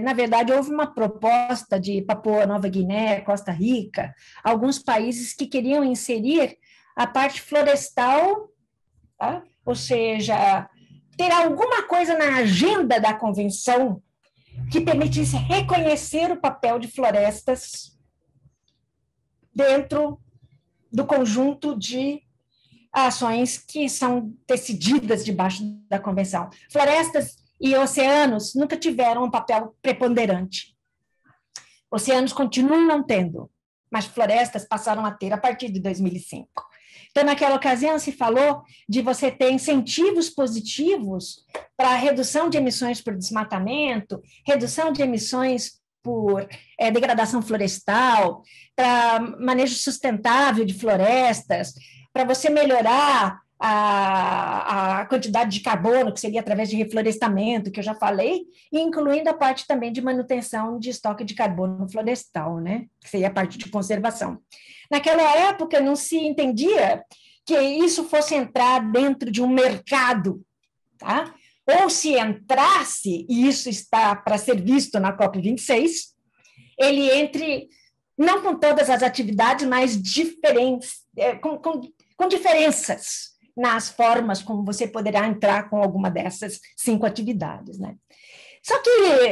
na verdade, houve uma proposta de Papua Nova Guiné, Costa Rica, alguns países que queriam inserir a parte florestal, tá? Ou seja, ter alguma coisa na agenda da convenção que permitisse reconhecer o papel de florestas dentro do conjunto de ações que são decididas debaixo da convenção. Florestas e oceanos nunca tiveram um papel preponderante. Oceanos continuam não tendo, mas florestas passaram a ter a partir de 2005. Então, naquela ocasião, se falou de você ter incentivos positivos para a redução de emissões por desmatamento, redução de emissões por degradação florestal, para manejo sustentável de florestas, para você melhorar a quantidade de carbono, que seria através de reflorestamento, que eu já falei, e incluindo a parte também de manutenção de estoque de carbono florestal, né? Que seria a parte de conservação. Naquela época, não se entendia que isso fosse entrar dentro de um mercado, tá? Ou se entrasse, e isso está para ser visto na COP26, ele entre, não com todas as atividades, mas diferentes, com diferenças nas formas como você poderá entrar com alguma dessas 5 atividades, né? Só que,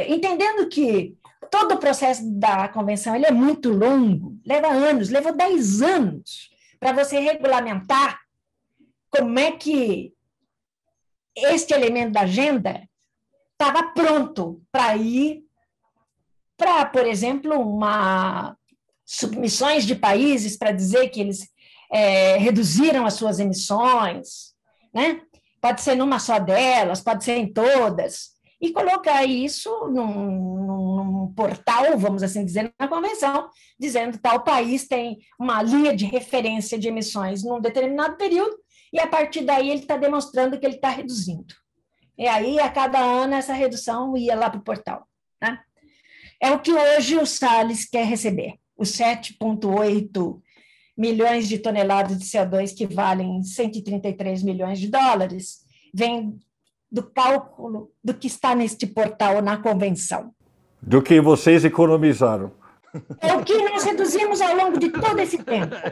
entendendo que todo o processo da convenção ele é muito longo, leva anos, levou 10 anos para você regulamentar como é que este elemento da agenda estava pronto para ir para, por exemplo, submissões de países para dizer que eles reduziram as suas emissões, né? Pode ser numa só delas, pode ser em todas, e colocar isso num portal, vamos assim dizer, na convenção, dizendo que tal país tem uma linha de referência de emissões num determinado período, e a partir daí ele está demonstrando que ele está reduzindo. E aí, a cada ano, essa redução ia lá para o portal. Né? É o que hoje o Salles quer receber, os 7,8 milhões de toneladas de CO2, que valem 133 milhões de dólares, vem do cálculo do que está neste portal na convenção. Do que vocês economizaram. É o que nós reduzimos ao longo de todo esse tempo. Né?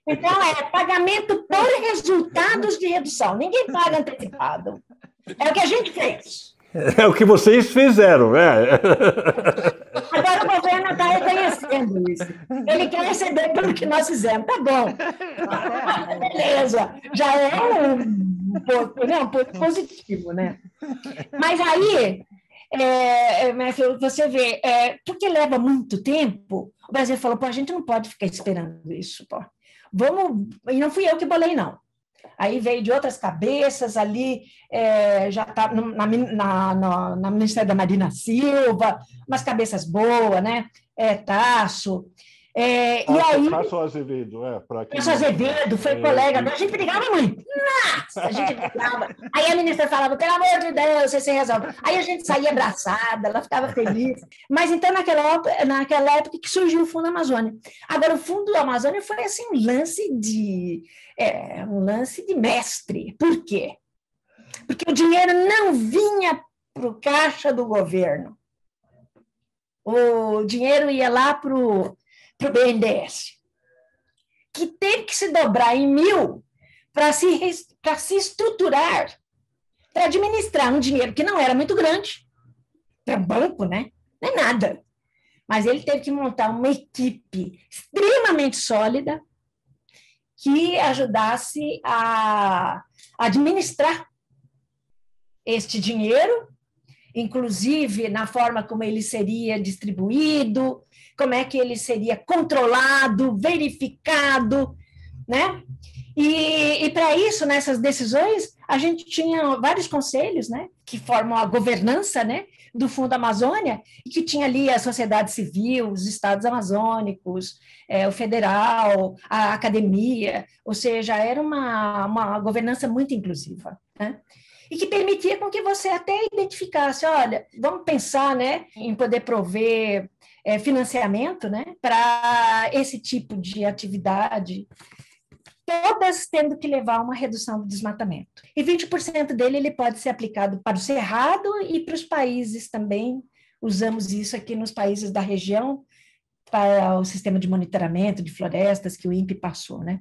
Então, é pagamento por resultados de redução. Ninguém paga antecipado. É o que a gente fez. É o que vocês fizeram, né? Agora o governo está reconhecendo isso. Ele quer receber pelo que nós fizemos. Tá bom. Beleza. Já é um ponto positivo, né? Mas aí, você vê, porque leva muito tempo, o Brasil falou, a gente não pode ficar esperando isso. Vamos... E não fui eu que bolei, não. Aí veio de outras cabeças ali, já está na Ministério da Marina Silva, umas cabeças boas, né? Tasso. E aí, Tasso Azevedo, Tasso Azevedo foi colega, a gente brigava muito. Nossa, a gente brigava. Aí a ministra falava, pelo amor de Deus, você se resolve. Aí a gente saía abraçada, ela ficava feliz. Mas então, naquela época que surgiu o Fundo Amazônia. Agora, o Fundo Amazônia foi assim, um lance de mestre. Por quê? Porque o dinheiro não vinha para o caixa do governo. O dinheiro ia lá para o BNDES, que teve que se dobrar em 1.000 para se estruturar, para administrar um dinheiro que não era muito grande, para banco, né? Não é nada. Mas ele teve que montar uma equipe extremamente sólida que ajudasse a administrar este dinheiro, inclusive na forma como ele seria distribuído, como é que ele seria controlado, verificado, né? E para isso, nessas decisões, a gente tinha vários conselhos, né, que formam a governança, né, do Fundo Amazônia, e que tinha ali a sociedade civil, os estados amazônicos, o federal, a academia, ou seja, era uma governança muito inclusiva, né? E que permitia com que você até identificasse, olha, vamos pensar, né, em poder prover financiamento, né, para esse tipo de atividade, todas tendo que levar a uma redução do desmatamento. E 20% dele ele pode ser aplicado para o Cerrado e para os países também. Usamos isso aqui nos países da região, para o sistema de monitoramento de florestas que o INPE passou, né?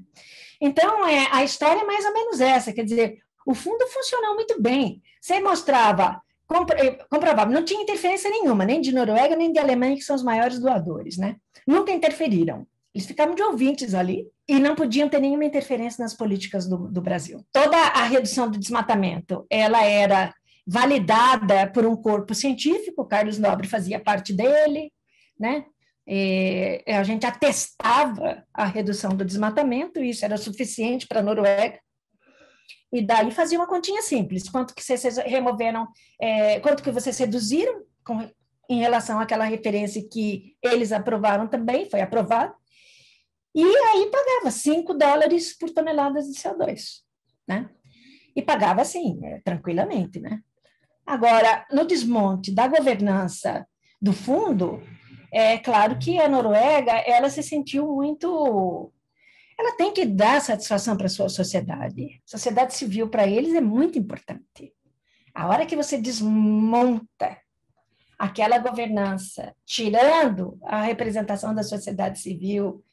Então, a história é mais ou menos essa, quer dizer, o fundo funcionou muito bem. Você mostrava, comprovava, não tinha interferência nenhuma, nem de Noruega, nem de Alemanha, que são os maiores doadores, né? Nunca interferiram. Eles ficavam de ouvintes ali e não podiam ter nenhuma interferência nas políticas do Brasil. Toda a redução do desmatamento, ela era validada por um corpo científico, o Carlos Nobre fazia parte dele, né? A gente atestava a redução do desmatamento, isso era suficiente para a Noruega, e daí fazia uma continha simples, quanto que vocês removeram, quanto que vocês reduziram em relação àquela referência que eles aprovaram também, foi aprovado, e aí pagava $5 por tonelada de CO2, né? E pagava assim, tranquilamente, né? Agora, no desmonte da governança do fundo, é claro que a Noruega, ela se sentiu muito... Ela tem que dar satisfação para a sua sociedade. A sociedade civil, para eles, é muito importante. A hora que você desmonta aquela governança, tirando a representação da sociedade civil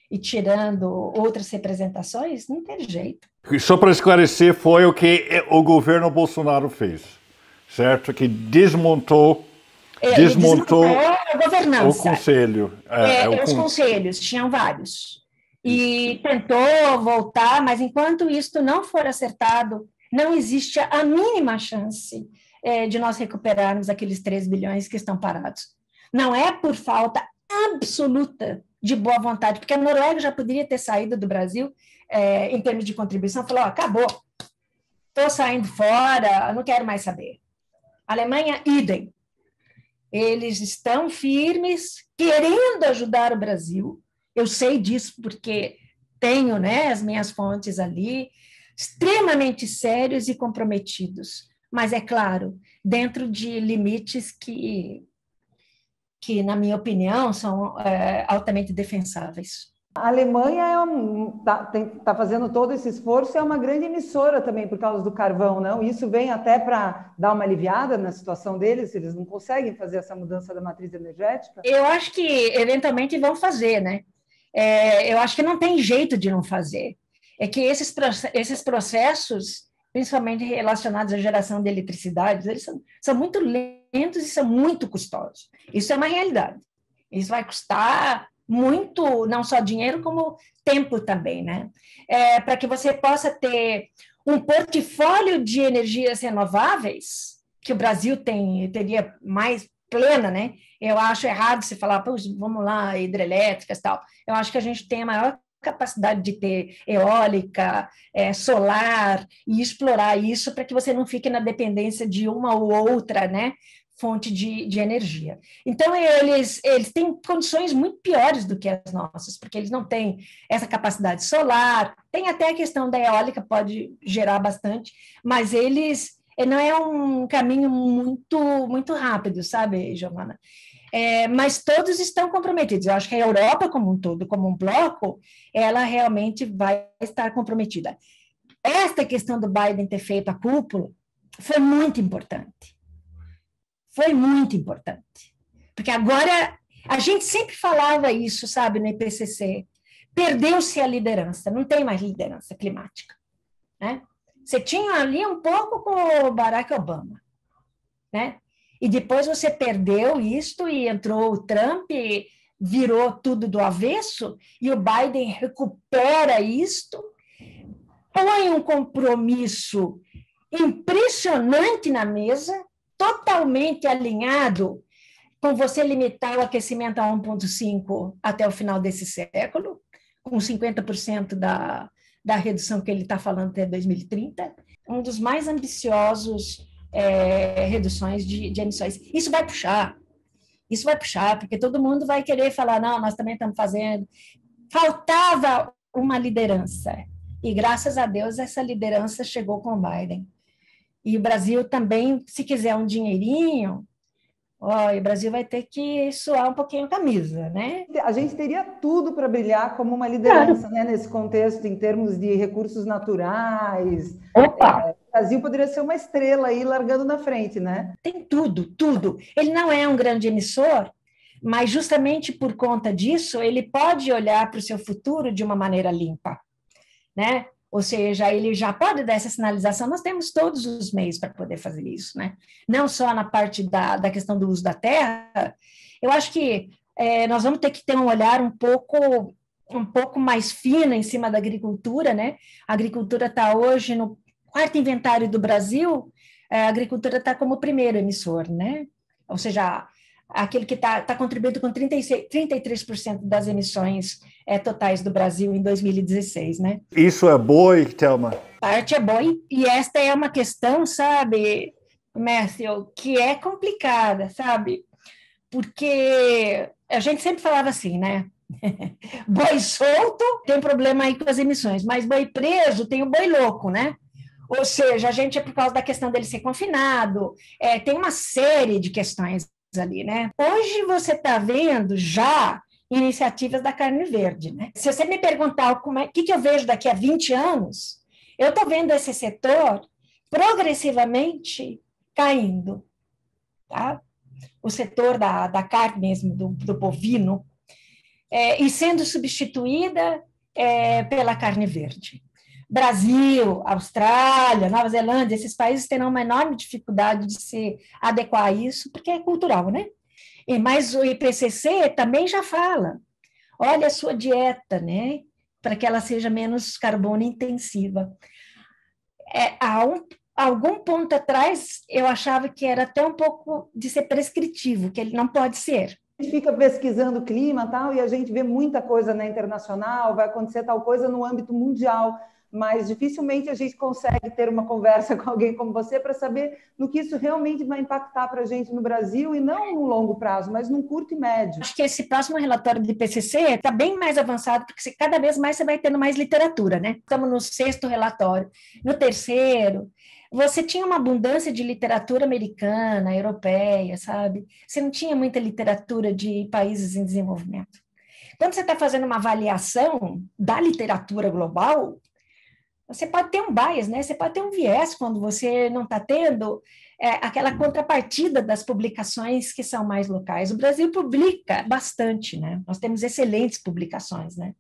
e tirando outras representações, não tem jeito. Só para esclarecer, foi o que o governo Bolsonaro fez, certo? Que desmontou a governança. O conselho. Os conselhos, tinham vários. E tentou voltar, mas enquanto isso não for acertado, não existe a mínima chance de nós recuperarmos aqueles 3 bilhões que estão parados. Não é por falta absoluta de boa vontade, porque a Noruega já poderia ter saído do Brasil em termos de contribuição, falou, acabou, estou saindo fora, não quero mais saber. A Alemanha, idem. Eles estão firmes, querendo ajudar o Brasil. Eu sei disso porque tenho, né, as minhas fontes ali, extremamente sérios e comprometidos. Mas, é claro, dentro de limites que na minha opinião, são altamente defensáveis. A Alemanha está fazendo todo esse esforço, é uma grande emissora também por causa do carvão, não? Isso vem até para dar uma aliviada na situação deles, eles não conseguem fazer essa mudança da matriz energética? Eu acho que, eventualmente, vão fazer, né? Eu acho que não tem jeito de não fazer. É que esses processos, principalmente relacionados à geração de eletricidade, eles são muito lentos e são muito custosos. Isso é uma realidade. Isso vai custar muito, não só dinheiro, como tempo também, né? Para que você possa ter um portfólio de energias renováveis, que o Brasil teria mais plena, né? Eu acho errado você falar, vamos lá, hidrelétricas e tal. Eu acho que a gente tem a maior capacidade de ter eólica, solar, e explorar isso para que você não fique na dependência de uma ou outra, né, fonte de energia. Então, eles têm condições muito piores do que as nossas, porque eles não têm essa capacidade solar, tem até a questão da eólica, pode gerar bastante, mas não é um caminho muito rápido, sabe, Giovana? Mas todos estão comprometidos. Eu acho que a Europa como um todo, como um bloco, ela realmente vai estar comprometida. Esta questão do Biden ter feito a cúpula foi muito importante. Foi muito importante. Porque agora, a gente sempre falava isso, sabe, no IPCC, perdeu-se a liderança, não tem mais liderança climática, né? Você tinha ali um pouco com o Barack Obama, né? E depois você perdeu isto e entrou o Trump, virou tudo do avesso, e o Biden recupera isto, põe um compromisso impressionante na mesa, totalmente alinhado com você limitar o aquecimento a 1,5 até o final desse século, com 50% da redução que ele está falando até 2030, um dos mais ambiciosos reduções de emissões. Isso vai puxar, porque todo mundo vai querer falar, não, nós também estamos fazendo. Faltava uma liderança, e graças a Deus essa liderança chegou com o Biden. E o Brasil também, se quiser um dinheirinho, o Brasil vai ter que suar um pouquinho a camisa, né? A gente teria tudo para brilhar como uma liderança, né, nesse contexto, em termos de recursos naturais. Opa! O Brasil poderia ser uma estrela aí, largando na frente, né? Tem tudo. Ele não é um grande emissor, mas justamente por conta disso, ele pode olhar para o seu futuro de uma maneira limpa, né? Ou seja, ele já pode dar essa sinalização, nós temos todos os meios para poder fazer isso, né? Não só na parte da questão do uso da terra, eu acho que nós vamos ter que ter um olhar um pouco mais fino em cima da agricultura, né? A agricultura está hoje no 4º inventário do Brasil, a agricultura está como primeiro emissor, né? Ou seja, aquele que está contribuindo com 33% das emissões totais do Brasil em 2016, né? Isso é boi, Thelma? Parte é boi, e esta é uma questão, sabe, Matthew, que é complicada, sabe? Porque a gente sempre falava assim, né? Boi solto tem problema aí com as emissões, mas boi preso tem o boi louco, né? Ou seja, a gente, por causa da questão dele ser confinado, tem uma série de questões ali, né? Hoje você está vendo já iniciativas da carne verde, né? Se você me perguntar o que eu vejo daqui a 20 anos, eu estou vendo esse setor progressivamente caindo, tá? O setor da carne mesmo, do bovino, e sendo substituída pela carne verde. Brasil, Austrália, Nova Zelândia, esses países terão uma enorme dificuldade de se adequar a isso, porque é cultural, né? Mas o IPCC também já fala, olha a sua dieta, né? Para que ela seja menos carbono intensiva. Há algum ponto atrás, eu achava que era até um pouco de ser prescritivo, que ele não pode ser. A gente fica pesquisando clima tal, e a gente vê muita coisa na internacional, vai acontecer tal coisa no âmbito mundial, mas dificilmente a gente consegue ter uma conversa com alguém como você para saber no que isso realmente vai impactar para a gente no Brasil, e não no longo prazo, mas num curto e médio. Acho que esse próximo relatório do IPCC está bem mais avançado, porque cada vez mais você vai tendo mais literatura, né? Estamos no 6º relatório. No 3º, você tinha uma abundância de literatura americana, europeia, sabe? Você não tinha muita literatura de países em desenvolvimento. Quando você está fazendo uma avaliação da literatura global, você pode ter um bias, né? Você pode ter um viés quando você não está tendo aquela contrapartida das publicações que são mais locais. O Brasil publica bastante, né? Nós temos excelentes publicações, né?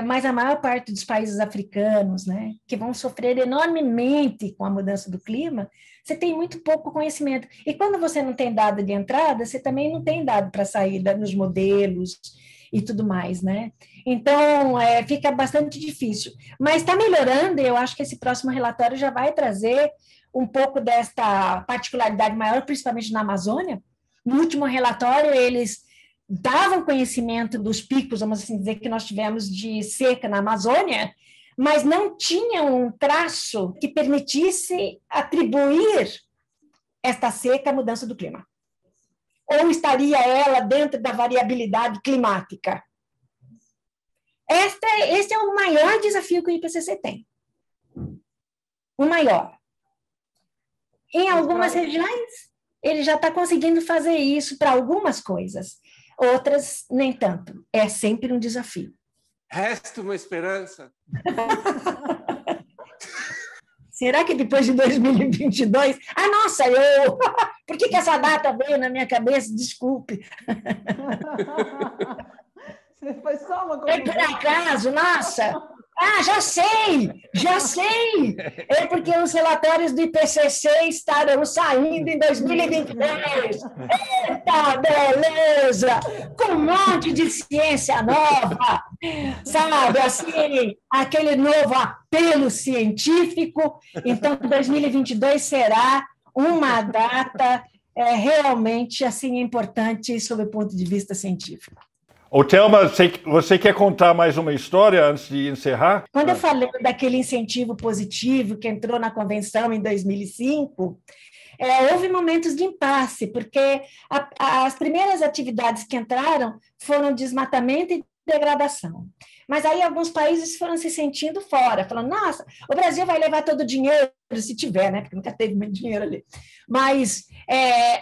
Mas a maior parte dos países africanos, né, que vão sofrer enormemente com a mudança do clima, você tem muito pouco conhecimento. E quando você não tem dado de entrada, você também não tem dado para saída nos modelos e tudo mais, né? Então, fica bastante difícil. Mas está melhorando, e eu acho que esse próximo relatório já vai trazer um pouco desta particularidade maior, principalmente na Amazônia. No último relatório, eles davam conhecimento dos picos, vamos assim dizer, que nós tivemos de seca na Amazônia, mas não tinham um traço que permitisse atribuir esta seca à mudança do clima. Ou estaria ela dentro da variabilidade climática? Esse é o maior desafio que o IPCC tem. O maior. Em algumas regiões, ele já está conseguindo fazer isso para algumas coisas. Outras, nem tanto. É sempre um desafio. Resta uma esperança. Será que depois de 2022... Ah, nossa, por que essa data veio na minha cabeça? Desculpe. Foi só uma coisa. Foi por acaso, nossa... Ah, já sei! É porque os relatórios do IPCC estarão saindo em 2023. Eita, beleza! Com um monte de ciência nova, sabe? Assim, aquele novo apelo científico. Então, 2022 será uma data realmente assim importante sob o ponto de vista científico. Ô, Thelma, você quer contar mais uma história antes de encerrar? Quando eu falei daquele incentivo positivo que entrou na convenção em 2005, houve momentos de impasse, porque as primeiras atividades que entraram foram desmatamento e degradação. Mas aí alguns países foram se sentindo fora, falando, nossa, o Brasil vai levar todo o dinheiro, se tiver, né? Porque nunca teve muito dinheiro ali. Mas,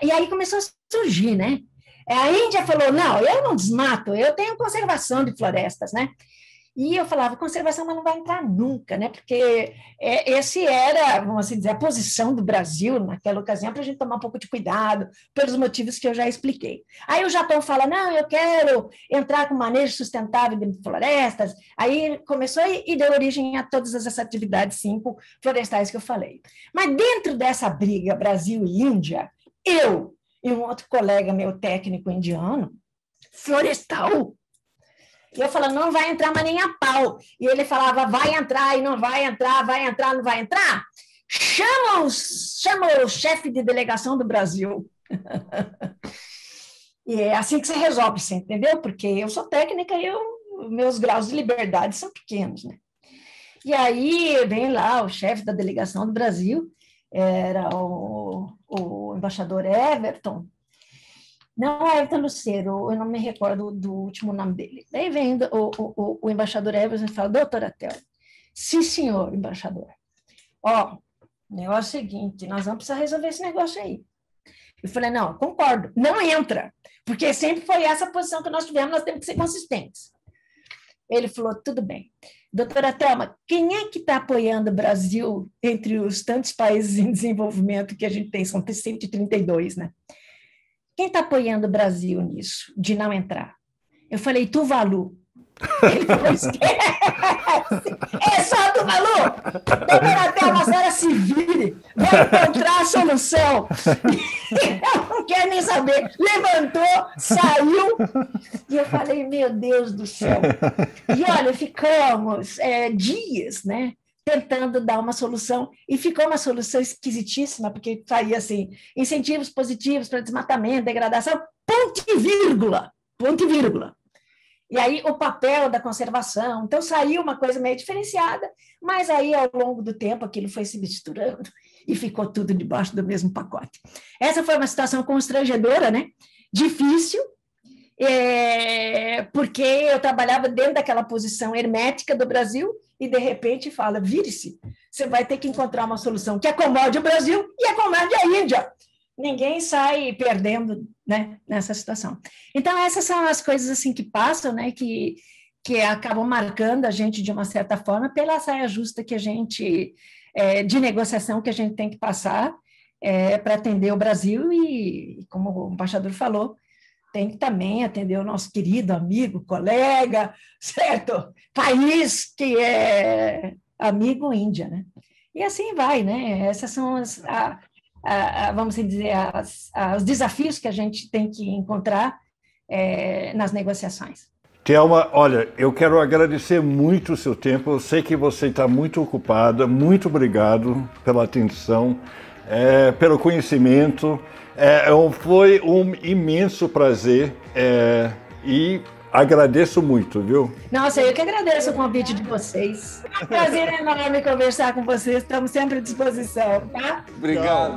e aí começou a surgir, né? A Índia falou, não, eu não desmato, eu tenho conservação de florestas, né? E eu falava, conservação, mas não vai entrar nunca, né? Porque esse era, vamos assim dizer, a posição do Brasil naquela ocasião, para a gente tomar um pouco de cuidado, pelos motivos que eu já expliquei. Aí o Japão fala, não, eu quero entrar com manejo sustentável de florestas, aí começou e deu origem a todas essas atividades 5 florestais que eu falei. Mas dentro dessa briga Brasil e Índia, eu e um outro colega meu técnico indiano, florestal, e eu falando, não vai entrar, mas nem a pau. E ele falava, vai entrar e não vai entrar, vai entrar, não vai entrar. Chama o chefe de delegação do Brasil. E é assim que você resolve, você entendeu? Porque eu sou técnica e meus graus de liberdade são pequenos, né? E aí vem lá o chefe da delegação do Brasil, era o embaixador Everton, não é Everton Lucero, eu não me recordo do último nome dele. Daí vem o embaixador Everton e fala, doutora Thelma, sim, senhor, embaixador. Ó, o negócio é o seguinte, nós vamos precisar resolver esse negócio aí. Eu falei, não, concordo, não entra, porque sempre foi essa posição que nós tivemos, nós temos que ser consistentes. Ele falou, tudo bem. Doutora Thelma, quem é que está apoiando o Brasil entre os tantos países em desenvolvimento que a gente tem? São 132, né? Quem está apoiando o Brasil nisso, de não entrar? Eu falei, Tuvalu. Ele falou, esquece! É só Tuvalu! Doutora Thelma, a senhora se vire, vai encontrar a solução. Eu não quero nem saber. Levantou, saiu, e eu falei, meu Deus do céu. E olha, ficamos dias, né, tentando dar uma solução, e ficou uma solução esquisitíssima, porque saía assim, incentivos positivos para desmatamento, degradação, ponto e vírgula, ponto e vírgula. E aí o papel da conservação, então saiu uma coisa meio diferenciada, mas aí ao longo do tempo aquilo foi se misturando e ficou tudo debaixo do mesmo pacote. Essa foi uma situação constrangedora, né? Difícil, porque eu trabalhava dentro daquela posição hermética do Brasil e de repente fala, vire-se, você vai ter que encontrar uma solução que acomode o Brasil e acomode a Índia. Ninguém sai perdendo, né, nessa situação. Então, essas são as coisas assim que passam, né, que acabam marcando a gente de uma certa forma pela saia justa que a gente, de negociação que a gente tem que passar para atender o Brasil e, como o embaixador falou, tem que também atender o nosso querido amigo, colega, certo? País que é amigo Índia, né? E assim vai, né? Essas são vamos dizer, os desafios que a gente tem que encontrar nas negociações. Thelma, olha, eu quero agradecer muito o seu tempo. Eu sei que você está muito ocupada. Muito obrigado pela atenção, pelo conhecimento. Foi um imenso prazer e agradeço muito, viu? Nossa, eu que agradeço o convite de vocês. É um prazer enorme conversar com vocês. Estamos sempre à disposição, tá? Obrigado.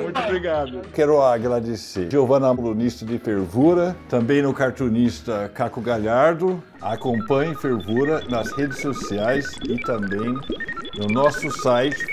Muito obrigado. Quero agradecer Giovana Colunista de Fervura, também no cartunista Caco Galhardo. Acompanhe Fervura nas redes sociais e também no nosso site